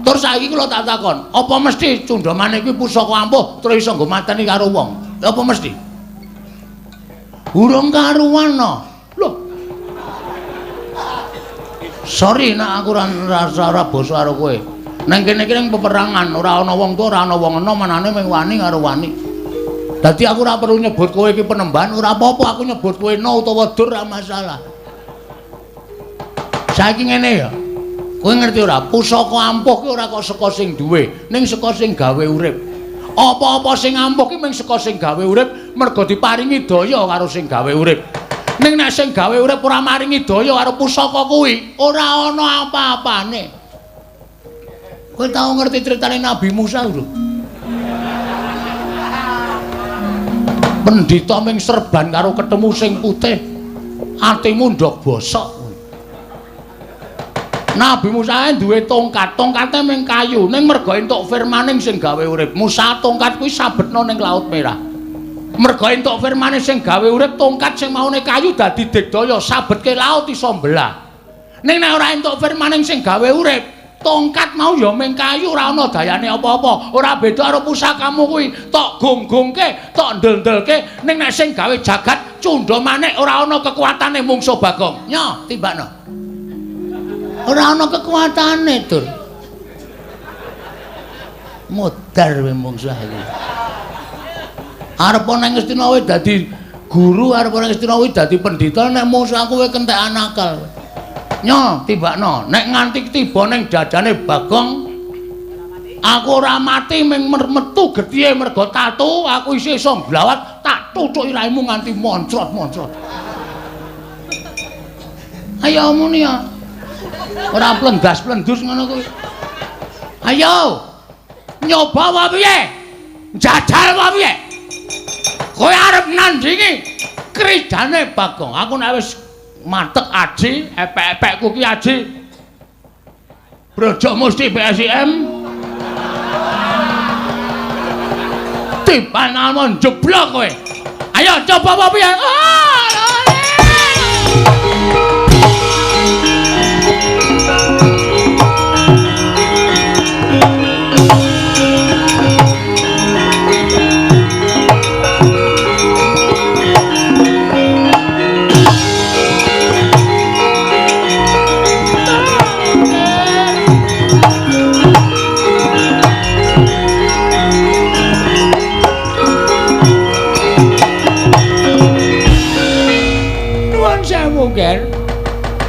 Tur saiki kula tak takon, apa mesti Cundamanik kuwi pusaka ampuh terus iso nggo mateni karo wong? Apa mesti? Urung karuan no. Lho. Sorry nek aku ora basa karo kowe. Nang kene iki ning peperangan ora ana wong tuwa, ora ana wong enom, manane mung wani karo wani. Dadi aku ora perlu nyebut kowe iki penemban, ora apa-apa aku nyebut kowe no utawa dur ora masalah. Saiki ngene ya. Kowe ngerti ora? Pusaka ampuh ki ora kok saka sing duwe, ning saka sing gawe urip. Apa-apa sing ampuh ki mung saka sing gawe urip, merga diparingi daya karo sing gawe urip. Ning nek sing gawe urip ora maringi daya karo pusaka kuwi, ora ana apa-apane. Kowe tau ngerti critane Nabi Musa lho? Pendhita ming serban karo ketemu sing putih. Atimu ndok bosok. Nabi Musa duwe tongkat, tongkate ming kayu, ning merga entuk firmaning sing gawe urip. Musa tongkat kuwi sabetno ning Laut Merah. Merga entuk firmane sing gawe urip, tongkat sing maune kayu dadi digdaya sabetke laut iso mbelah. Ning nek ora entuk firmaning sing gawe urip, tongkat mau ya ming kayu ora ana dayane apa-apa. Ora beda karo pusakamu kuwi. Tok gonggongke, tok ndel-ndelke ning nek sing gawe jagat cundha manik ora ana kekuatane mungsuh Bagong. Nyo, timbakno. Ora ana kekuatane, Dur. Modar kowe mungsuh iki. Arep nang Ngastina kowe dadi guru, arep nang Ngastina kowe dadi pendhita, nek mungsuh aku kowe kentekan akal. Nyo, tibakno. Nek nganti tiba ning dadane Bagong, aku ora mati ming metu gedhiye mergo tatu, aku isih iso glawat tak tutuki raimu nganti moncrot-moncrot. Ayo muni ya. Ora plendas-plendus ngono kuwi. Ayo. Nyoba wae piye? Jajal wae piye? Kowe arep nandingi kridane Bagong. Aku nek wis matek aji, epek-epekku ki aji. Brojo mesti BSIM. Tipanalmu jeblok kowe. Ayo coba apa piye? Ger.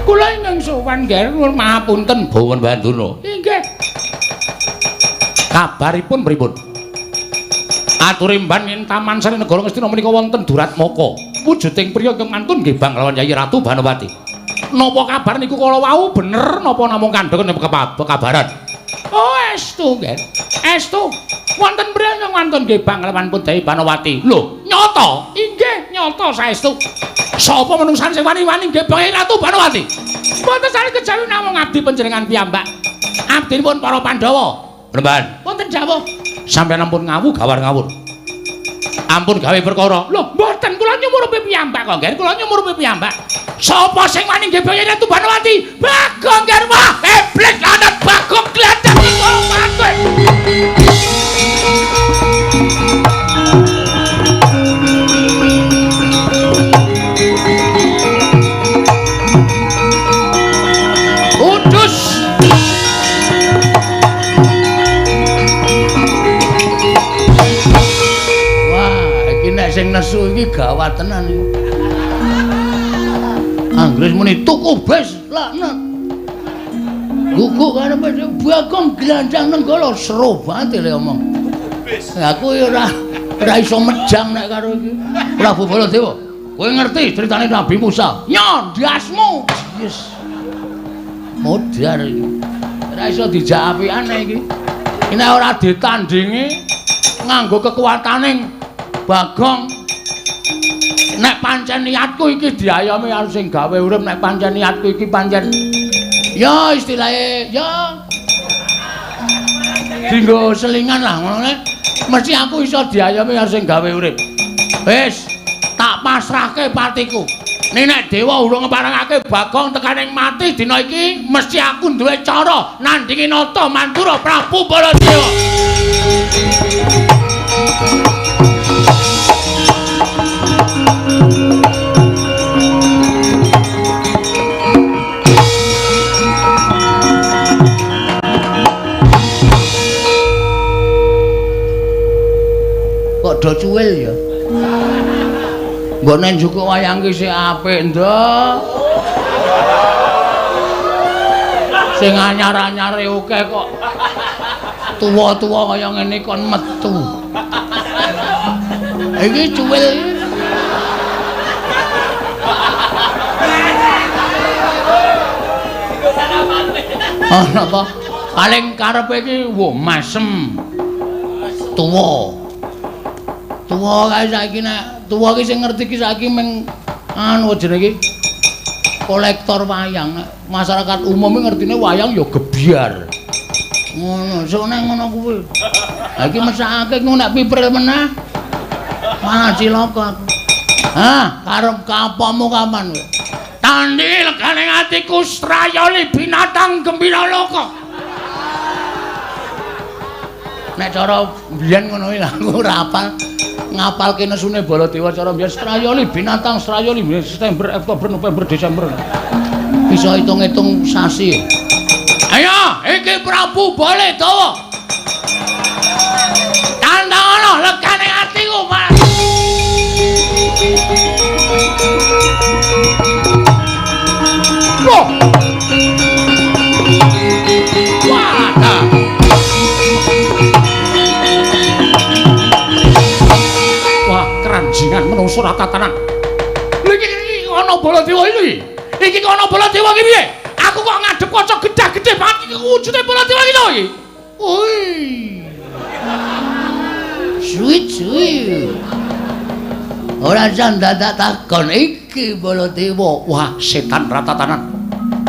Kula ingkang sowan ger nuwun mahapunten Bawan Banduna. Inggih. Kabaripun pripun? Aturimban ing Taman Sari Negara Ngastina menika wonten Duratmaka. Wujuding priya ingkang mantun nggih banglawan Yayi Ratu Banowati. Napa kabar niku kala wau bener napa namung kandheng kabaran? Oh, estu ger. Estu. Wonten priya ingkang mantun nggih banglawan Yayi Banowati. Lho, nyata? Inggih, nyata saestu. Sapa menungsan sing wani-wani nggih Yayi Ratu Banowati? Mboten sami kejawi namung abdi panjenengan piyambak. Abdinipun para Pandhawa. Mremban. Mboten jawah. Sampeyan ampun ngawu gawar-ngawur. Ampun gawe perkara. Lho, mboten kula nyumurupi piyambak kok, nggih. Kula nyumurupi piyambak. Sapa sing wani nggih Yayi Ratu Banowati? Bagong nggih. Wah, iblis lanat Bagong gladak iku mati. Sing nesu iki gawat tenan iki. Anggris muni tuku bis laknat. Guguk karepe Bagong glandang nenggala seru banget le omong. Aku ya ora iso mejang nek karo iki. Prabu Baladewa, kowe ngerti critane Nabi Musa? Nyo, ndasmu. Yes. Modar iki. Ora iso dijapiane iki. Nek ora ditandingi nganggo kekuataning Bagong, nek pancen niatku iki diayomi karo sing gawe urip, nek pancen niatku iki pancen ya istilahe ya dinggo selingan lah ngono nek mesti aku iso diayomi karo sing gawe urip. Wis tak pasrahke patiku. Nek dewa urung ngeparengake Bagong tekaning mati dina iki mesti aku duwe cara nandingi nata Mantura Prabu Baladewa. Kok do cuwil ya? Mbok nek njukuk wayang ki sik apik, Nduk. Sing anyar-anyare akeh kok. Tuwa-tuwa kaya ngene kon metu. Iki cuwil. Ana apa? Paling karepe iki wo masem. Tuwa. Tuwa kae saiki nek tuwa ki sing ngerti ki saiki meng anu jenenge iki kolektor wayang. Masyarakat umum ngertine wayang ya gebyar. Ngono, sok nek ngono kuwi. Ha iki mesake ngono nek pipril meneh. Malah cilaka aku. Hah, karep kapamu kapan kowe? Tandhi legane atiku strayoli binatang gembira loka. Nek cara biyen ngono iki aku ora apal. Ngapalke nesune Baladewa cara biyen Strayoli binatang Strayoli September, Oktober, November, Desember. Bisa hitung-hitung sasi. Ayo, iki Prabu Baladewa. Tandangono legane atiku, Mas. Wah. Wadah. Wah, keranjingan menungso ra tatanan. Lha iki ana Baladewa iki. Iki kok ana Baladewa iki piye? Aku kok ngadep kaca gedhe-gedhe banget iki wujude Baladewa iki to iki. Oi. Suwi-suwi. Ora jan dadak takon iki Baladewa. Wah, setan ra tatanan.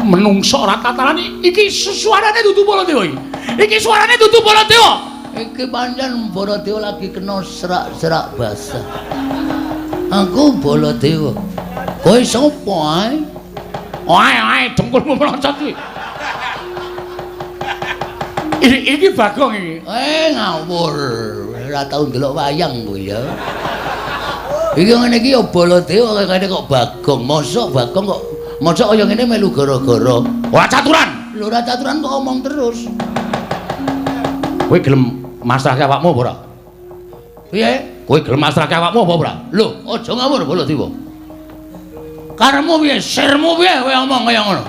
Menungso ra tatanan iki suarane dudu Baladewa iki. Iki suarane dudu Baladewa. Iki pancen Baladewa lagi kena serak-serak basah. Aku Baladewa. Kowe sapa ae? Ae dengkulmu melocot kuwi. Iki Bagong iki. Ngawur. Ora tau ndelok wayang kowe ya. Iki ngene iki ya Baladewa kene kok Bagong. Mosok Bagong kok mosok kaya ngene melu gara-gara. Ora caturan. Lho ora caturan kok omong terus. Kowe gelem masrahke awakmu apa ora? Piye? Kowe gelem masrahke awakmu apa ora? Lho, aja ngawur Baladewa. Karemu piye? Sirmu piye kowe omong kaya ngono?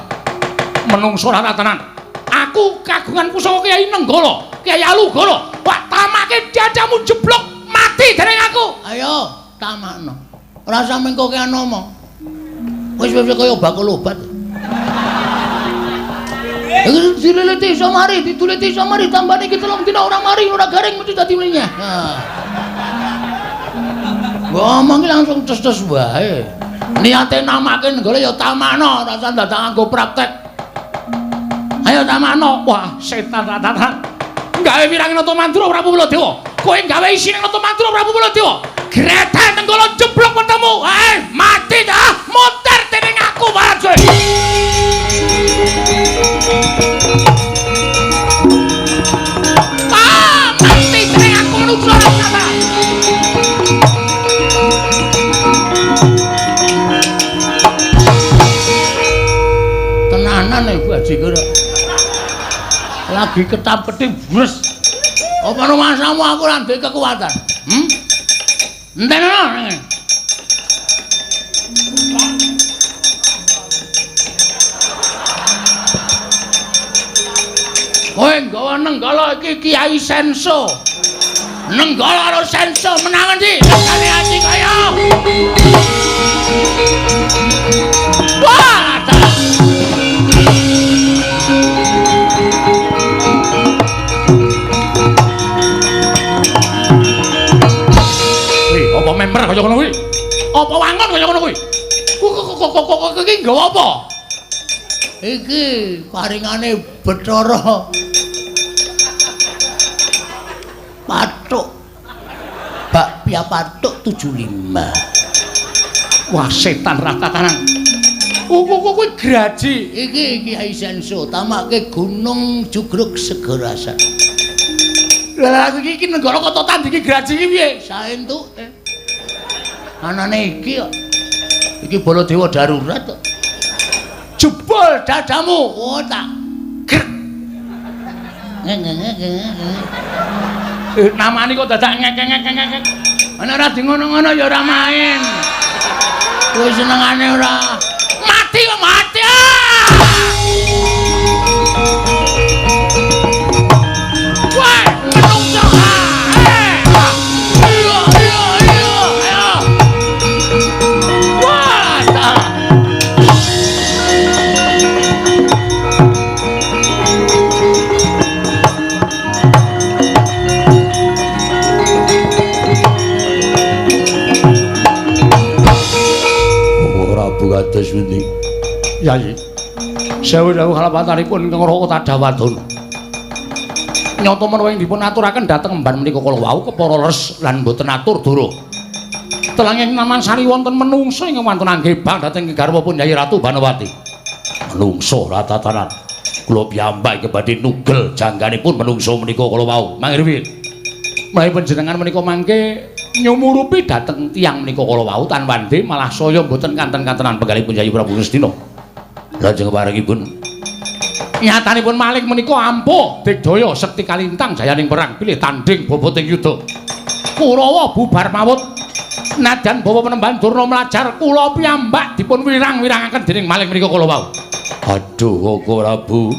Menungso ra tenan. Aku kagungan pusaka Kyai Nenggala, Kyai Alugala. Wah, tamake dadamu jeblok mati dening aku. Ayo, tamakno. Ora sampe kok kene omong. Wis kaya bakul obat. Iki dileliti iso mari, dituliti iso mari, tambane iki 3 dina ora mari, ora garing mesti dadi mlinya. Nah. Ngomong langsung tes-tes wae. Niate namake Nenggala ya tamakno, ora usah dadak nganggo praktek. Ayo tamakno. Wah, setan ratanan. Gawe wirange nata mantra Prabu Baladewa. Kowe gawe isine nata mantra Prabu Baladewa. Greten Nenggala jeblok wetemu. Mati dah, muter dening aku wae. Mati dening aku menungso rata. Tenanan iku aji kira. Lagi ketap-ketip bres. Apa masamu aku ora duwe kekuatan? Enteno. Kowe nggawa Nenggala iki Kyai Senso. Nenggala karo Senso menang endi? Lekane ati kaya. Wah, apa member kaya ngono kuwi? Apa wangon kaya ngono kuwi? Kok iki nggawa apa? Iki paringane Bathara Pathuk. Bakpia Pathuk 75. Wah, setan ratatanan. Kuwi graji. Iki Kyai Senso, tamake Gunung Jugruk Segarasan. Lah iki Nenggala kota tandingi graji iki piye? Saentuke. Anane iki kok. Iki Baladewa darurat kok. Jebol dadamu. Oh tak. Namane kok dadak ngek-ngek. Ana ora di ngono-ngono ya ora main. Kowe senengane ora mati kok mati. Wah, menungso. Kados pundi? Yayi. Sewu kalapatanipun Kang Raka Tadawadana. Nyata menawa ing dipun aturaken dhateng emban menika kala wau kepara res lan boten atur dara. Telanging Namansari wonten menungso ingkang wonten anggebang dhateng garwapun Yayi Ratu Banawati. Menungso ratatanan. Kula piyambak badhe nugel jangganipun menungso menika kala wau. Mangke Menawi panjenengan menika mangke nyumurupi dhateng tiyang menika kala wau tanwande malah saya mboten kanten-kantenan penggalipun Yayi Prabu Ngastina. Lajeng paringipun nyatanipun malih menika ampuh digdaya sekti kalintang jayaning perang pilih tanding boboting yuda. Kurawa bubar mawut nadyan bawa penemban Durna mlajar kula piyambak dipun wirang-wirangaken dening malih menika kala wau. Aduh Koko Prabu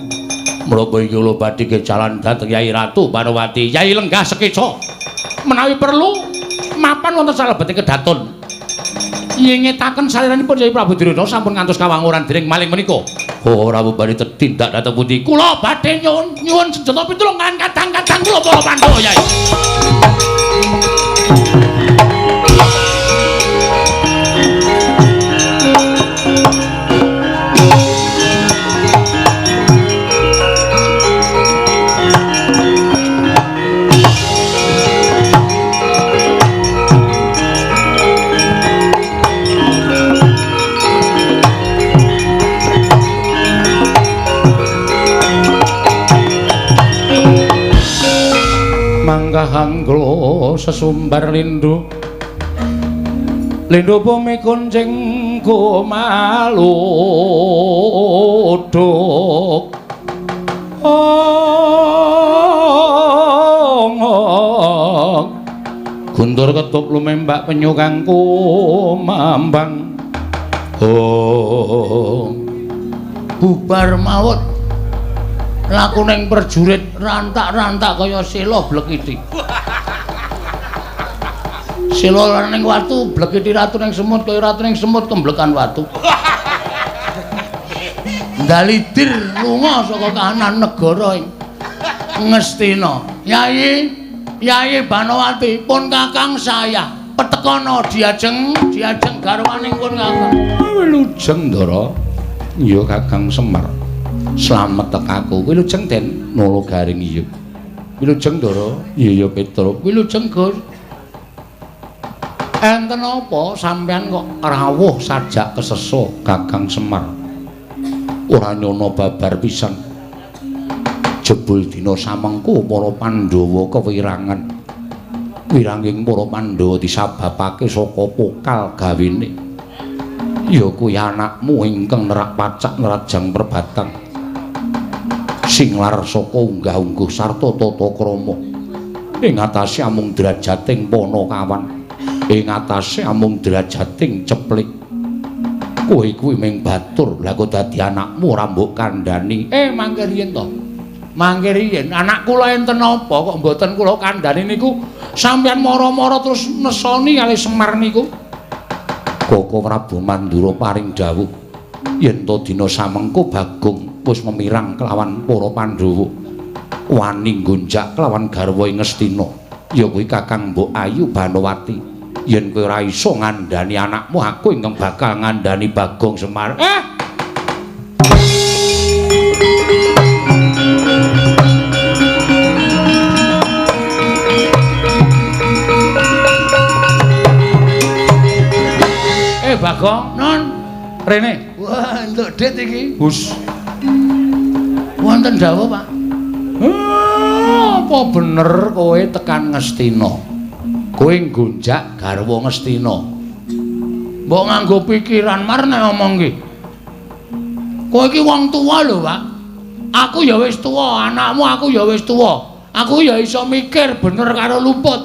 menapa iki kula badhe kejalan dhateng Yai Ratu Banowati Yai Lenggah Sekeca menawi perlu mapan wonten salebeting kedaton nyengetaken saliranipun Yai Prabu Duryudana sampun ngantos kawanguran dening malih menika. Ora badhe tindak dhateng pundi kula badhe nyuwun senjata pitulungan kadang-kadang kula para Pandhawa Yai. Manggahanglo sesumbar lindu lindu bumi kuncing kumaluduk guntur ketuk lumembak penyu kang kumambang bubar maut laku ning perjurit rantak-rantak kaya sila blekiti. Sila ning watu blekiti ratu ning semut kaya ratu ning semut kemblekan watu. Dalidir lunga saka kahanan negara ing Ngastina. Yayi Banowati pun kakang saya petekana diajeng garwaning pun kakang. Wilujeng Ndara. Ya Kakang Semar. Slamet tekaku wilujeng Den Nalagaring iya. Wilujeng Ndara. Iya Petra. Wilujeng Gur. Enten apa sampean kok rawuh sajak kesesa Kakang Semar? Ora nyono babar pisan. Jebul dina samengko para Pandhawa kewirangan. Wiranging para Pandhawa disababake saka pokal gawene. Ya kuwi anakmu ingkang nerak pacak nerajang perbatang. Singlar saka unggah-ungguh sarta tata krama. Ing atase amung drajating Panakawan. Ing atase amung drajating ceplik. Kowe kuwi ming batur, lha kok dadi anakmu ora mbok kandhani. Mangke riyen to. Mangke riyen anak kula enten apa kok mboten kula kandhani niku sampeyan mara-mara terus nesoni kali Semar niku. Koko Prabu Mandura paring dawuh yen to dina samengko Bagong wis memirang kelawan para Pandhawa wani gonjak kelawan garwa ing Ngastina ya kuwi Kakang Mbok Ayu Banowati yen kowe ora iso ngandhani anakmu aku ingkang bakal ngandhani Bagong Semar. Bagong, non, rene. Wah, entuk dit iki. Hus. Wonten dawuh, Pak. Apa bener kowe tekan Ngastina? Kowe nggonjak garwa Ngastina. Mbok nganggo pikiran marne ngomong iki. Kowe iki wong tuwa lho, Pak. Aku ya wis tuwa, anakmu aku ya wis tuwa. Aku ya iso mikir bener karo luput.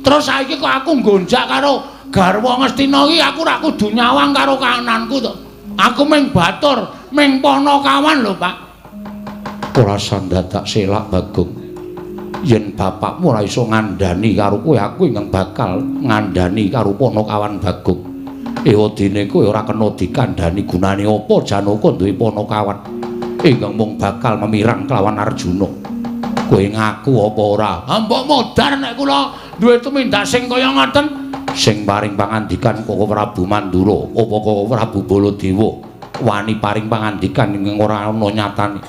Terus saiki kok aku nggonjak karo garwa Ngastina iki aku ora kudu nyawang karo kahananku to. Aku ming batur, ming Panakawan lho, Pak. Ora sandadak selak Bagong. Yen bapakmu ora iso ngandhani karo kowe, aku ingkang bakal ngandhani karo Panakawan Bagong. Ewadene kowe ora kena dikandhani gunane apa Janaka duwe Panakawan. Ingkang mung bakal memirang kelawan Arjuna. Kowe ngaku apa ora? Mbok modar nek kula duwe tumindak sing kaya ngoten. Sing paring pangandikan Koko Prabu Mandura apa Koko Prabu Baladewa wani paring pangandikan ing ora ana nyatane.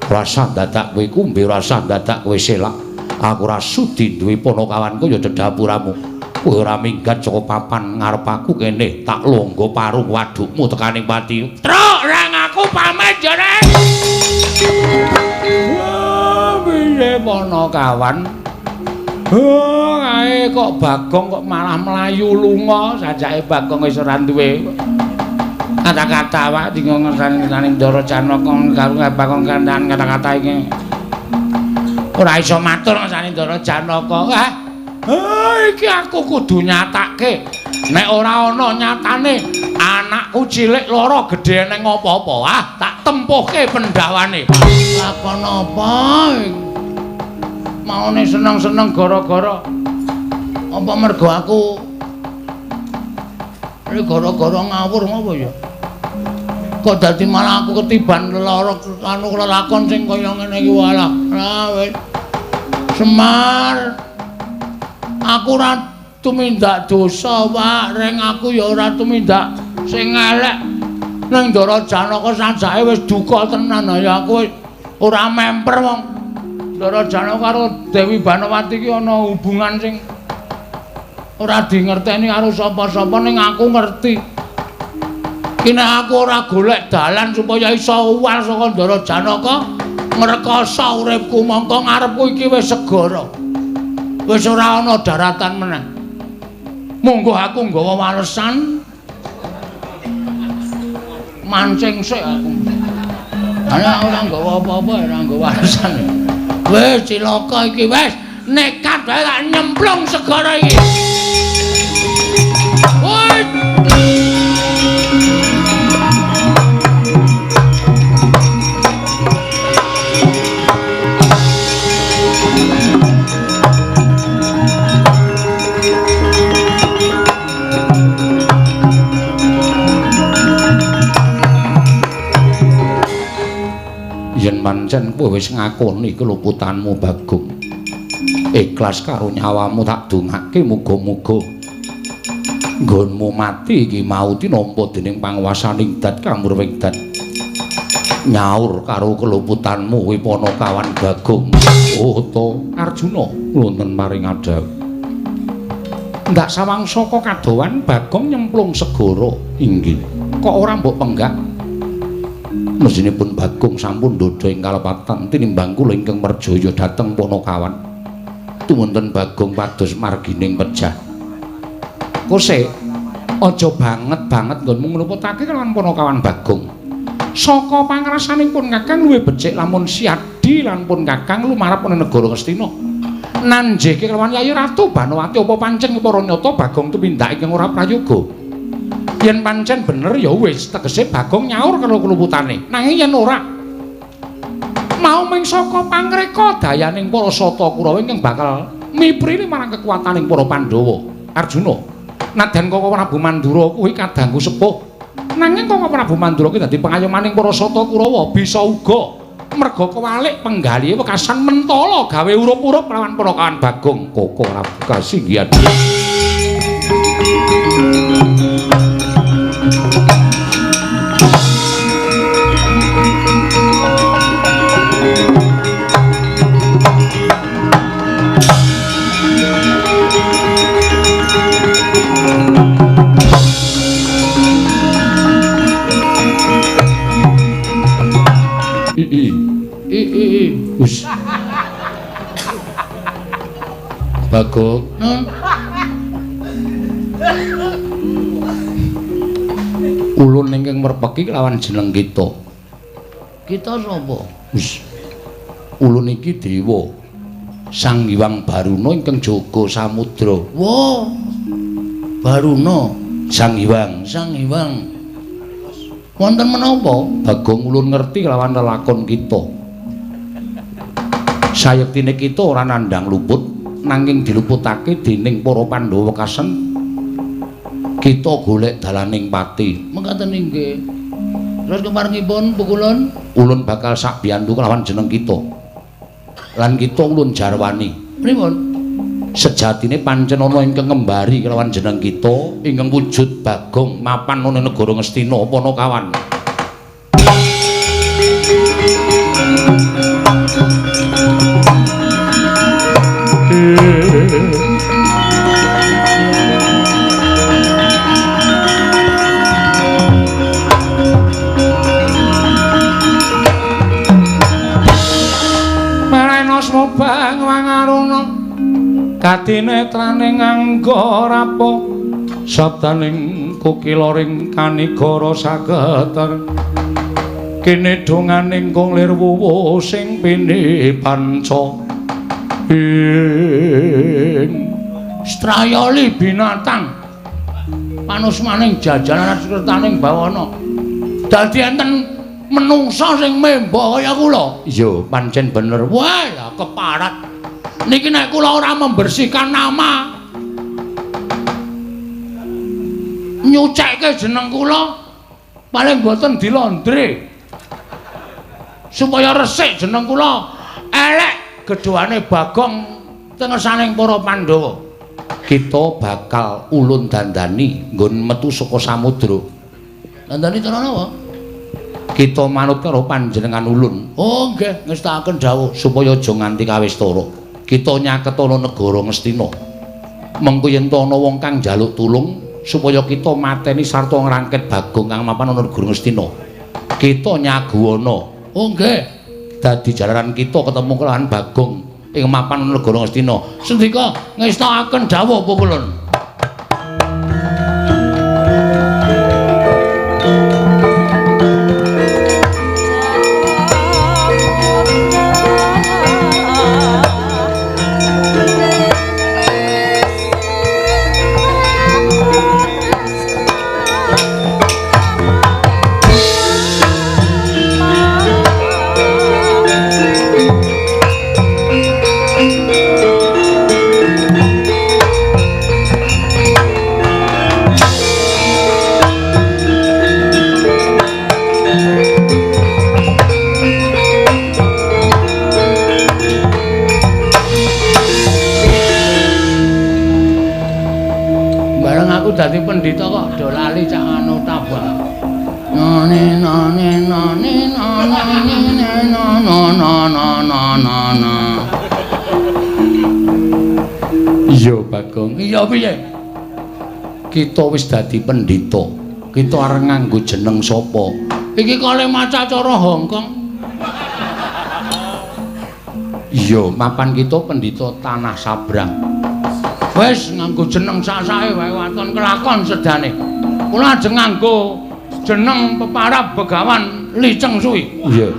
Rasa dadak kowe kumbe rasa dadak kowe selak. Aku ora sudi duwe Panakawanku ya cedhapuramu. Kowe ora minggat saka papan ngarep aku kene tak longgo parung wadukmu tekaning pati. Truk ra ngaku pamit jare. Wah, piye Panakawan? Kae kok Bagong kok malah mlayu lunga, sajake Bagong wis ora duwe kata-kata wae dinggo ngersani Ndara Janaka karo Bagong kandhan kata-kata iki. Ora iso matur ngersani Ndara Janaka. Iki aku kudu nyatake. Nek ora ana nyatane anakku cilik loro gedhe ning apa-apa, tak tempuhke pendawane. Lakon apa? Maune seneng-seneng gara-gara apa mergo aku gara-gara ngawur ngopo ya? Kok dadi malah aku ketiban lara anu lelakon sing kaya ngene iki walah. Wis. Semar. Aku ora tumindak dosa, Pak. Reng aku ya ora tumindak sing elek. Ning Ndara Janaka sajake wis duka tenan ya aku ora memper wong. Ndara Janaka karo Dewi Banawati iki ana hubungan sing ora dingerteni karo sapa-sapa ning aku ngerti. Kene aku ora golek dalan supaya iso uwal saka Ndara Janaka ngrekoso uripku mongko ngarepku iki wis segara. Wis ora ana daratan meneh. Monggo aku nggawa walesan. Mancing sik aku. Ana ora nggawa apa-apa, ora nggawa walesan. Wis cilaka iki wis nekat wae tak nyemplung segara iki. Woi. Yen pancen kowe wis ngakoni keluputanmu Bagong, ikhlas karo nyawamu tak dongake muga-muga nggonmu mati iki mau tinampa dening panguwasaning Dat Kamurwengdat nyaur karo keluputanmu Wipanakawan Bagong. Oh Arjuna wonten maring adhawu ndak sawangsa kadowan Bagong nyemplung segara inggih kok ora mbok penggak. Mesinipun Bagong sampun ndodha ing kalepatan tinimbang kula ingkang merjaya dhateng Panakawan. Tumunten Bagong pados margining pejah. Kose aja banget-banget nggonmu ngluputake kelawan Panakawan Bagong. Saka pangrasanipun Kakang luwih becik lamun Siadi lan pun Kakang lumarap ana negara Ngastina. Nanjeke kelawan Yayi Ratu Banawati apa pancen para nyata Bagong tumindak ingkang ora prayoga. Yen pancen bener ya wis tegese Bagong nyaur karo keluputane. Nanging yen ora mau ming saka pangreka dayaning para Sata Kurawa ingkang bakal miprini marang kekuwataning para Pandhawa. Arjuna, nadyan Kaka Prabu Mandura kuwi kadangku sepuh. Nanging Kaka Prabu Mandura kuwi dadi pengayomaning para Sata Kurawa bisa uga merga kewalik penggalihe wekasan mentala gawe urup-urup lawan Panakawan Bagong. Kaka Prabu kasinggihan. Wis. Bagong. Ulun ingkang merpeki kelawan jeneng kita. Kita sapa? Wis. Ulun iki dewa. Sang Hyang Baruna ingkang jaga samudra. Wah. Baruna, Sang Hyang. Wonten menapa Bagong ulun ngerti kelawan lelakon kita. Sayektine kita ora nandhang luput nanging diluputake dening para Pandhawa wekasan kita golek dalaning pati. Mekaten inggih. Terus keparengipun pukulun ulun bakal sak biyantu kelawan jeneng kita. Lan kita ulun jarwani. Pripun? Sejatine pancen ana ingkang ngembari kelawan jeneng kita ingkang wujud Bagong mapan ana negara Ngastina Panakawan. Marena smobang wangaruna Katinetrane nganggo rapo sabdaning kukiloring kanigara sageter kene donganing kunglir wuwu sing pini panca ing strayali binatang panusmaning jajanan sretaning bawana dadi enten menungsa sing memba kaya kula iya pancen bener wah ya keparat niki nek kula ora membersihkan nama nyucekke jeneng kula paling boten dilondre supaya resik jeneng kula elek gedhoane Bagong tengesaning para Pandhawa kita bakal ulun dandani nggon metu saka samudra dandani cara napa kita manut karo panjenengan ulun oh nggih ngestakaken dawuh supaya aja nganti kawistara kita nyaket ana negara Ngastina mengko yen ana wong kang njaluk tulung supaya kita mateni sarta ngrangket Bagong kang mapan ana negara Ngastina kita nyaguwana oh nggih dadi jalaran kita ketemu kelawan Bagong ing mapan ana negara Ngastina sendika ngestakaken dawuh pukulun dadi pendhita kok do lali cak anu tabah. None none none none. Iya Bagong. Iya piye? Kita wis dadi pendhita. Kita arep nganggo jeneng sapa? Iki kale maca cara Hongkong. Iya, mapan kita pendhita Tanah Sabrang. Wis nganggo jeneng sak-sake wae waton kelakon sedane. Kula ajeng nganggo jeneng peparab Begawan Liceng Suwi. Iya.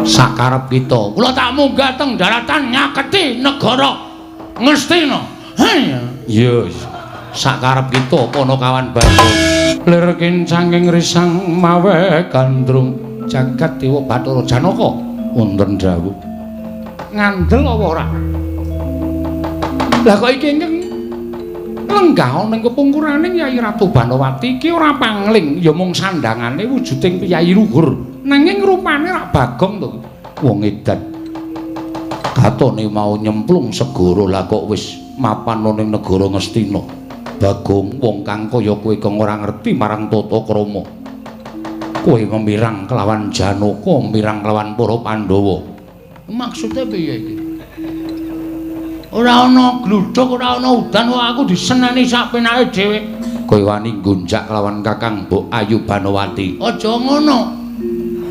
Sakarep kita. Kula tak munggah teng daratan nyaketi negara Ngastina. Iya. Sakarep kita Panakawan Bagong. Lir kincanging risang mawe gandrung jagat Dewa Bathara Janaka wonten dawuh. Ngandel apa ora? Lah kok iki lenggah ning kepungkuraning Yayi Ratu Banowati iki ora pangling ya mung sandhangane wujuding piyayi luhur nanging rupane rak Bagong to wong edan katone mau nyemplung segara lah kok wis mapan ning negara Ngastina Bagong wong kang kaya kowe kang ora ngerti marang tata krama kowe mirang kelawan Janaka mirang kelawan para Pandhawa maksudnya piye iki? Ora ana gluduk, ora ana udan kok aku diseneni sak penake dhewe. Kowe wani gonjak kelawan Kakang Mbok Ayu Banowati. Aja ngono.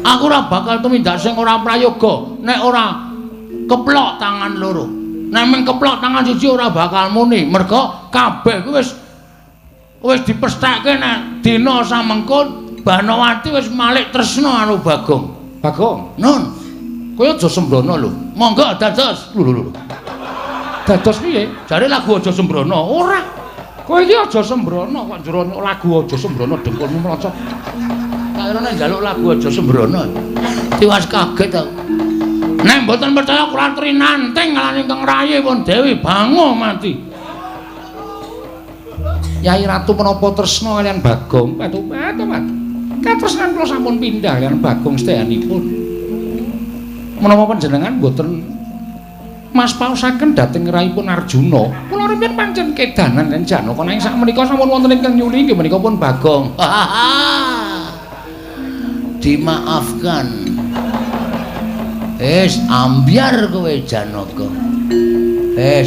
Aku ora bakal tumindak sing ora prayoga nek ora keplok tangan loro. Nek mung keplok tangan siji ora bakal muni, merga kabeh kuwi wis dipesthekke nek dina samengko Banowati wis malik tresna karo Bagong. Bagong, nun. Kowe aja sembrono lho. Monggo dados. Lho. Dados piye? Jare lagu aja sembrono. Ora. Kowe iki aja sembrono kok jero lagu aja sembrono dengkulmu mlocot. Kairane njaluk lagu aja sembrono. Tiwas kaget aku. Nek mboten percaya kula trinanting kalane Kang Rayi pun Dewi Bango mati. Yayi Ratu menapa tresna kaliyan Bagong? Patu. Katresnan kula sampun pindah kaliyan Bagong sedayanipun. Menapa panjenengan mboten Mas pausaken dhateng raipun Arjuna. Kula riyen pancen kedanan lan Janaka nanging sak menika sampun wonten ingkang nyuli inggih menika pun Bagong. Dimaafkan. Ambyar kowe Janaka.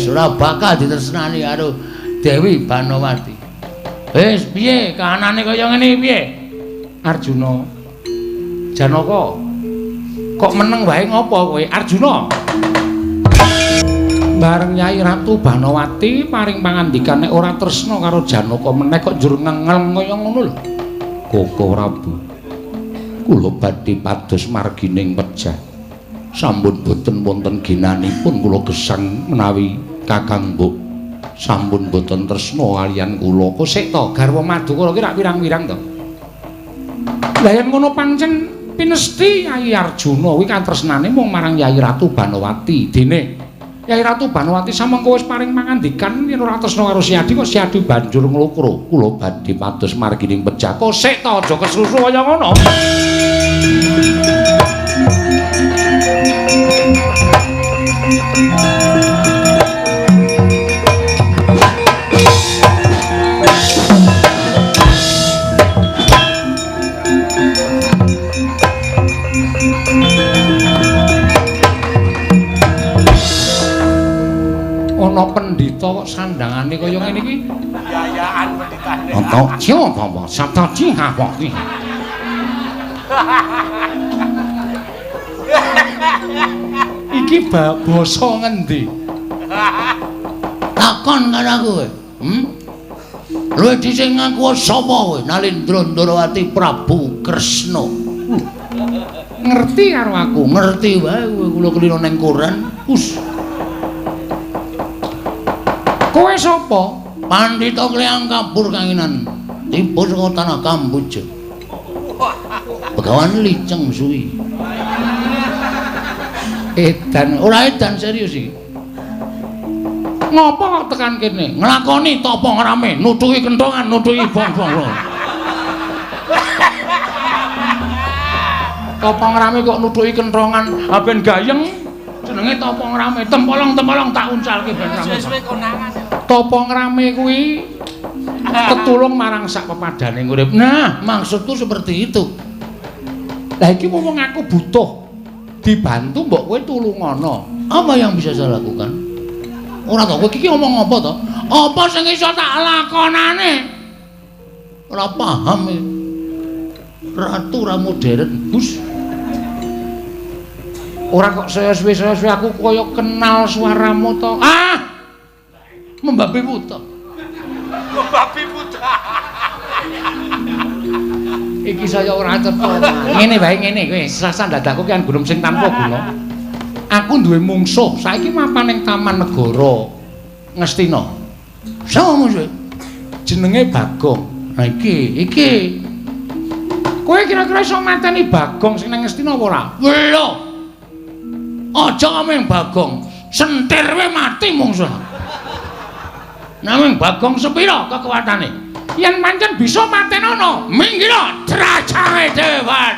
Ora bakal ditresnani karo Dewi Banowati. Piye kahanane kaya ngene piye? Arjuna. Janaka kok meneng wae ngopo kowe Arjuna? Bareng Nyai Ratu Banowati paring pangandikan nek ora tresna karo Janaka meneh kok njur ngengel kaya ngono lho. Koko Prabu. Kula badhe pados margining pejah. Sampun boten wonten ginanipun kula gesang menawi Kakang Mbok sampun boten tresna kaliyan kula. Kok sik to garwa Madukara ki rak pirang-pirang to. Lah yen ngono pancen pinesti Nyai Arjuna kuwi katresnane mung marang Nyai Ratu Banowati. Dene Nyai Ratu Banowati samangka wis paring mangandikan yen ora tresna karo Siadi kok Siadi banjur nglukro. Kula badhe pados margining pejah. Kok sik to aja kesusu kaya ngono. Ana pendhita kok sandhangane kaya ngene iki. Yayaan pendhitane. Ento coba sabda apa iki? Iki basa ngendi? Takon karo aku kowe. Luwih dhisik ngaku sapa kowe? Nalindra Ndarawati Prabu Kresna. Ngerti karo aku, ngerti wae kowe kula kelina ning koran. Kowe sapa? Pandhita Klyang Kabur Kanginan. Tiba saka tanah Kamboja. Begawan liceng suwi. Edan, ora edan serius iki. Ngopo kok tekan kene? Nglakoni tapa ngrame, nutuhi kenthongan, nutuhi bong-bong. Tapa ngrame kok nutuhi kenthongan, ha ben gayeng. Jenenge tapa ngrame, tempolong-tempolong tak uncalke ben rame. Tapa ngrame kuwi ketulung marang sak pepadane urip. Nah, maksudku seperti itu. Lah iki wong aku butuh dibantu mbok kowe tulungono. Apa yang bisa saya lakukan? Ora to, kowe iki ngomong apa to? Apa sing iso tak lakonane? Ora paham e. Ratu ra modern, Gus. Ora kok suwe-suwe aku kaya kenal suaramu to. Ah! Membabi buta. Membabi buta. Iki saya ora cetha. Ngene wae ngene kowe, sasar dadakku ki an gunung sing tanpa guna. Aku duwe mungsuh, saiki mapan ning Taman Negara Ngastina. Sapa mungsuhe? Jenenge Bagong. Nah iki. Kowe kira-kira iso mateni Bagong sing nang Ngastina apa ora? Lho. Aja ameng Bagong, sentir wae mati mungsuh. Naming Bagong sepira kekuatane? Yen pancen bisa matenono, minggira drajange dewan.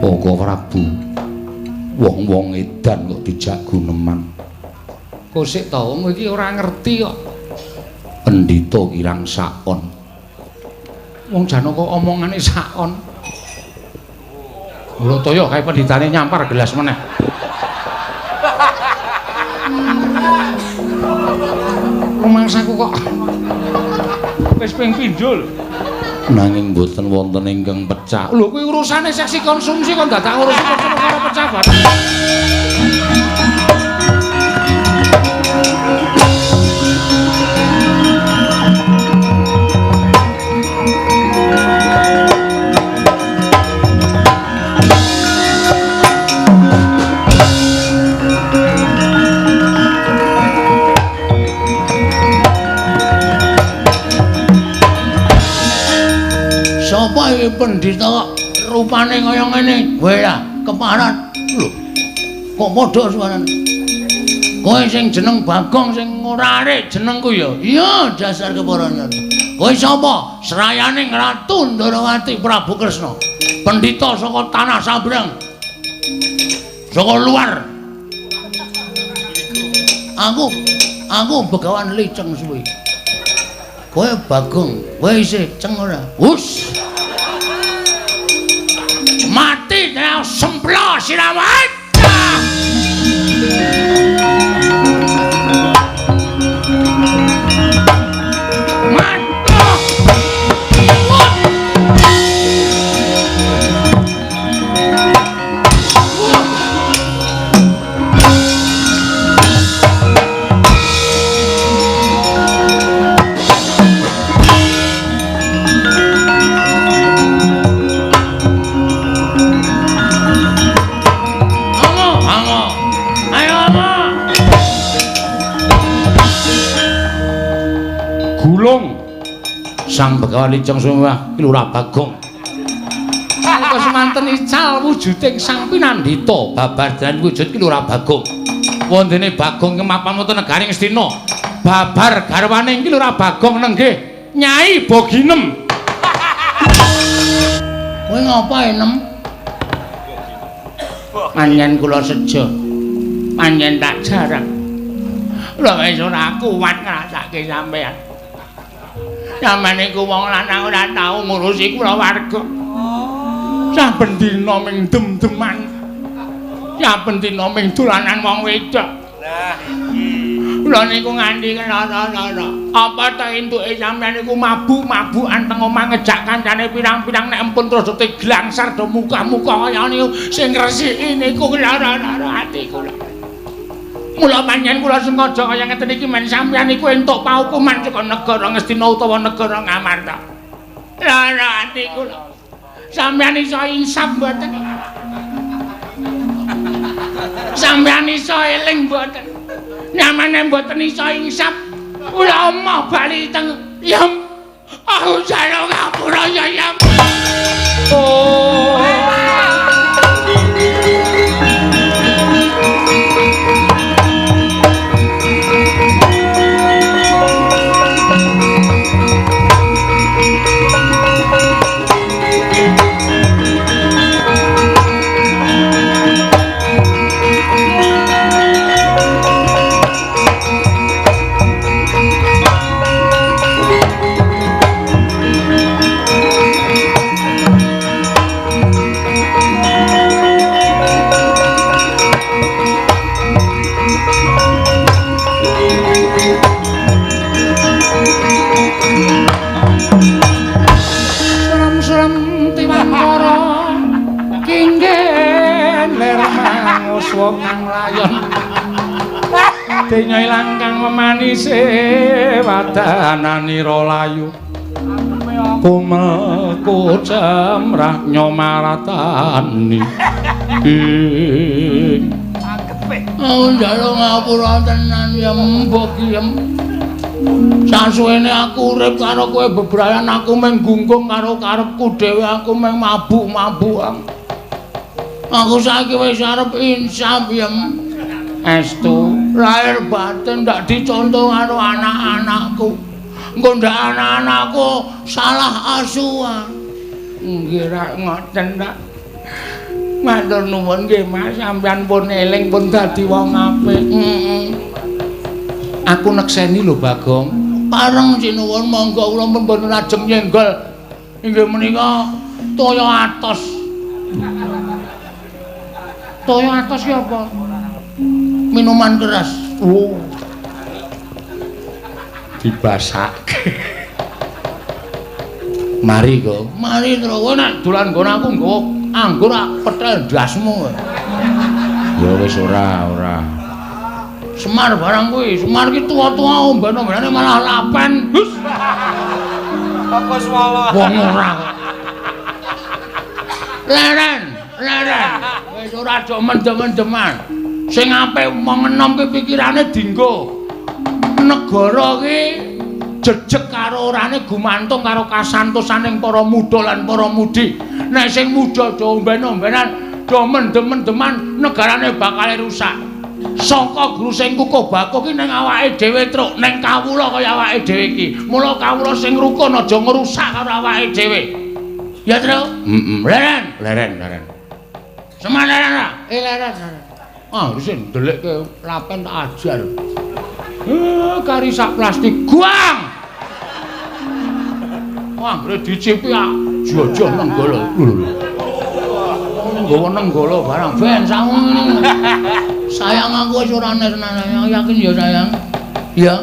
Koko Prabu, wong-wong edan kok dijak guneman. Kok sik to, wong iki ora ngerti kok. Pendhita kirang sakon. Wong Janaka omongane sakon. Mula toya kae pendhitane nyampar gelas meneh. Rumangsaku kok wis ping pindho. Nanging mboten wonten ingkang pecah. Lho kuwi urusane seksi konsumsi kok dadak ngurusi karo pecah barang. Sapa iki pendhita kok rupane kaya ngene? Kowe ya, keparat. Lho. Kok padha suarane? Kowe sing jeneng Bagong sing ora arek jenengku ya. Iya, dasar keparangan. Kowe sapa? Serayaning Ratu Ndarawati Prabu Kresna. Pendhita saka tanah Sabrang. Saka luar. Aku Begawan liceng suwe. Kowe Bagong, kowe isih ceng ora? Wus. Mati nang semplo siramu. Sang Begawan Lijeng Sumewah Ki Lurah Bagong. Nalika semanten ical wujuding Sang Pinandhita babar wujud Ki Lurah Bagong. Wondene Bagong kemapan wonten negaring Astina. Babar garwane Ki Lurah Bagong nenggih Nyai Boginem. Kowe ngapa enem? Panjen kula sejo. Panjen tak jarang. Lha wis ora kuat ngrasake sampean. Sampeyan iku wong lanang ora tau ngurusi kulawarga. Saben dina ming dem-deman. Saben dina ming dolanan wong wedok. Nah, iki. Kula niku nganti lara-lara. Apa ta entuke sampeyan niku mabuk-mabukan teng omah ngejak kancane pirang-pirang nek empun terus teglangsar do muka-muka kaya niku sing ngresiki niku lara-lara ati kula. Mula panjenengan kula sengaja kaya ngeten iki men sampeyan niku entuk paukuman saka negara Ngastina utawa negara Ngamarta. Lara ati kula. Sampeyan iso insaf mboten? Sampeyan iso eling mboten? Nyamane mboten iso insaf. Kula omah bali teng Yam. Aku jare ngapura ya Yam. Oh. Wong layon denya langkang memanise wadananira layu kumelku cemrah nyomaratani aku njaluk ngapura tenan ya mbok kiem sasuwene aku urip karo kowe bebrayan aku mung gunggung karo karepku dhewe aku mung mabuk-mabukan. Aku saiki wis arep insaf ya. Estu lahir batin ndak dicontoh karo anak-anakku. Engko ndak anak-anakku salah asuhan. Nggih ra ngoten ta. Matur nuwun nggih Mas, sampeyan pun eling pun dadi wong apik. Aku nekseni lho Bagong. Pareng sinuwun monggo kula mboten lajeng nyenggol. Inggih menika toya atos. Toya atos ya apa? Minuman keras. Oh. Dibasake. Mari kok. Mari terus kowe nek dolan nggon aku nggawa anggur petel ndasmu. Ya wis ora. Semar barang kuwi. Semar ki tuwa-tuwa omben-ombenane malah lapen. Hus. Apa swala? Wong ora. Leren. Wis ora do mendem-mendeman. Sing apik wong enom ki pikirane dienggo negara ki jejeg karo orane gumantung karo kasantosaning para muda lan para mudi. Nek sing muda do omben-ombenan, do mendem-mendeman, negarane bakal rusak. Saka guru sing kukuh bako ki ning awake dhewe truk, ning kawula kaya awake dhewe iki. Mula kawula sing rukun aja ngrusak karo awake dhewe. Ya, Tru? Leren. Semanara. Leren. Ah, wis ndelekke lapen tak ajar. Kari sak plastik guang. Wah, dicipi jojo nenggala. Nggawa nenggala barang ben saung. Sayang aku wis ora nerna, yakin ya sayang. Ya,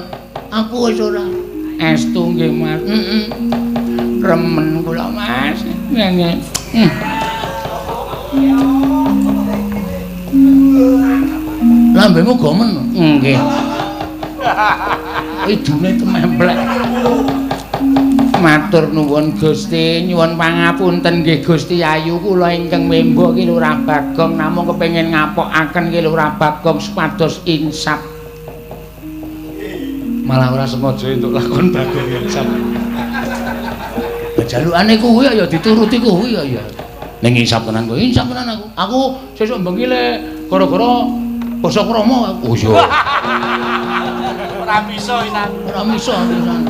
aku wis ora. Estu nggih, Mas. Remen kula, Mas. Nggih. Lambemu gomen. Nggih. Idune tememplek. Matur nuwun Gusti, nyuwun pangapunten nggih Gusti Ayu, kula ingkang membo Ki Lurah Bagong namung kepengin ngapokaken Ki Lurah Bagong supados insaf. Malah ora sengaja entuk lakon Bagong insaf. jalukane kuwi ya dituruti kuwi ya. Ning insap tenan kuwi, insap tenan aku. Aku sesuk bengi le gara-gara basa krama aku. Oh iya. Ora bisa pisan. Ora bisa pisan.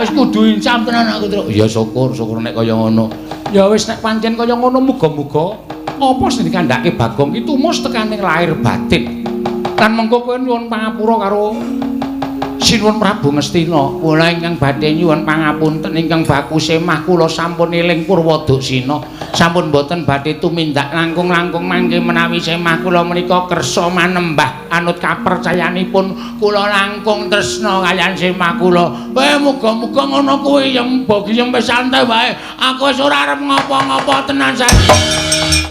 Wis kudu insap tenan aku, Truk. Ya syukur nek kaya ngono. Ya wis nek pancen kaya ngono muga-muga apa sing dikandhake Bagong iki tumus tekaning lahir batin. Lan mengko kowe nyuwun pangapura karo Sinuwun Prabu Ngastina, kula ingkang badhe nyuwun pangapunten ingkang baku semah kula sampun eling Purwadaksina, sampun boten badhe tumindak langkung-langkung mangke menawi semah kula menika kersa manembah anut kapercayanipun kula langkung tresna kaliyan semah kula. Muga-muga ngono kuwi yang bagi yang wis santai wae. Aku wis ora arep ngapa-ngapa tenan saiki.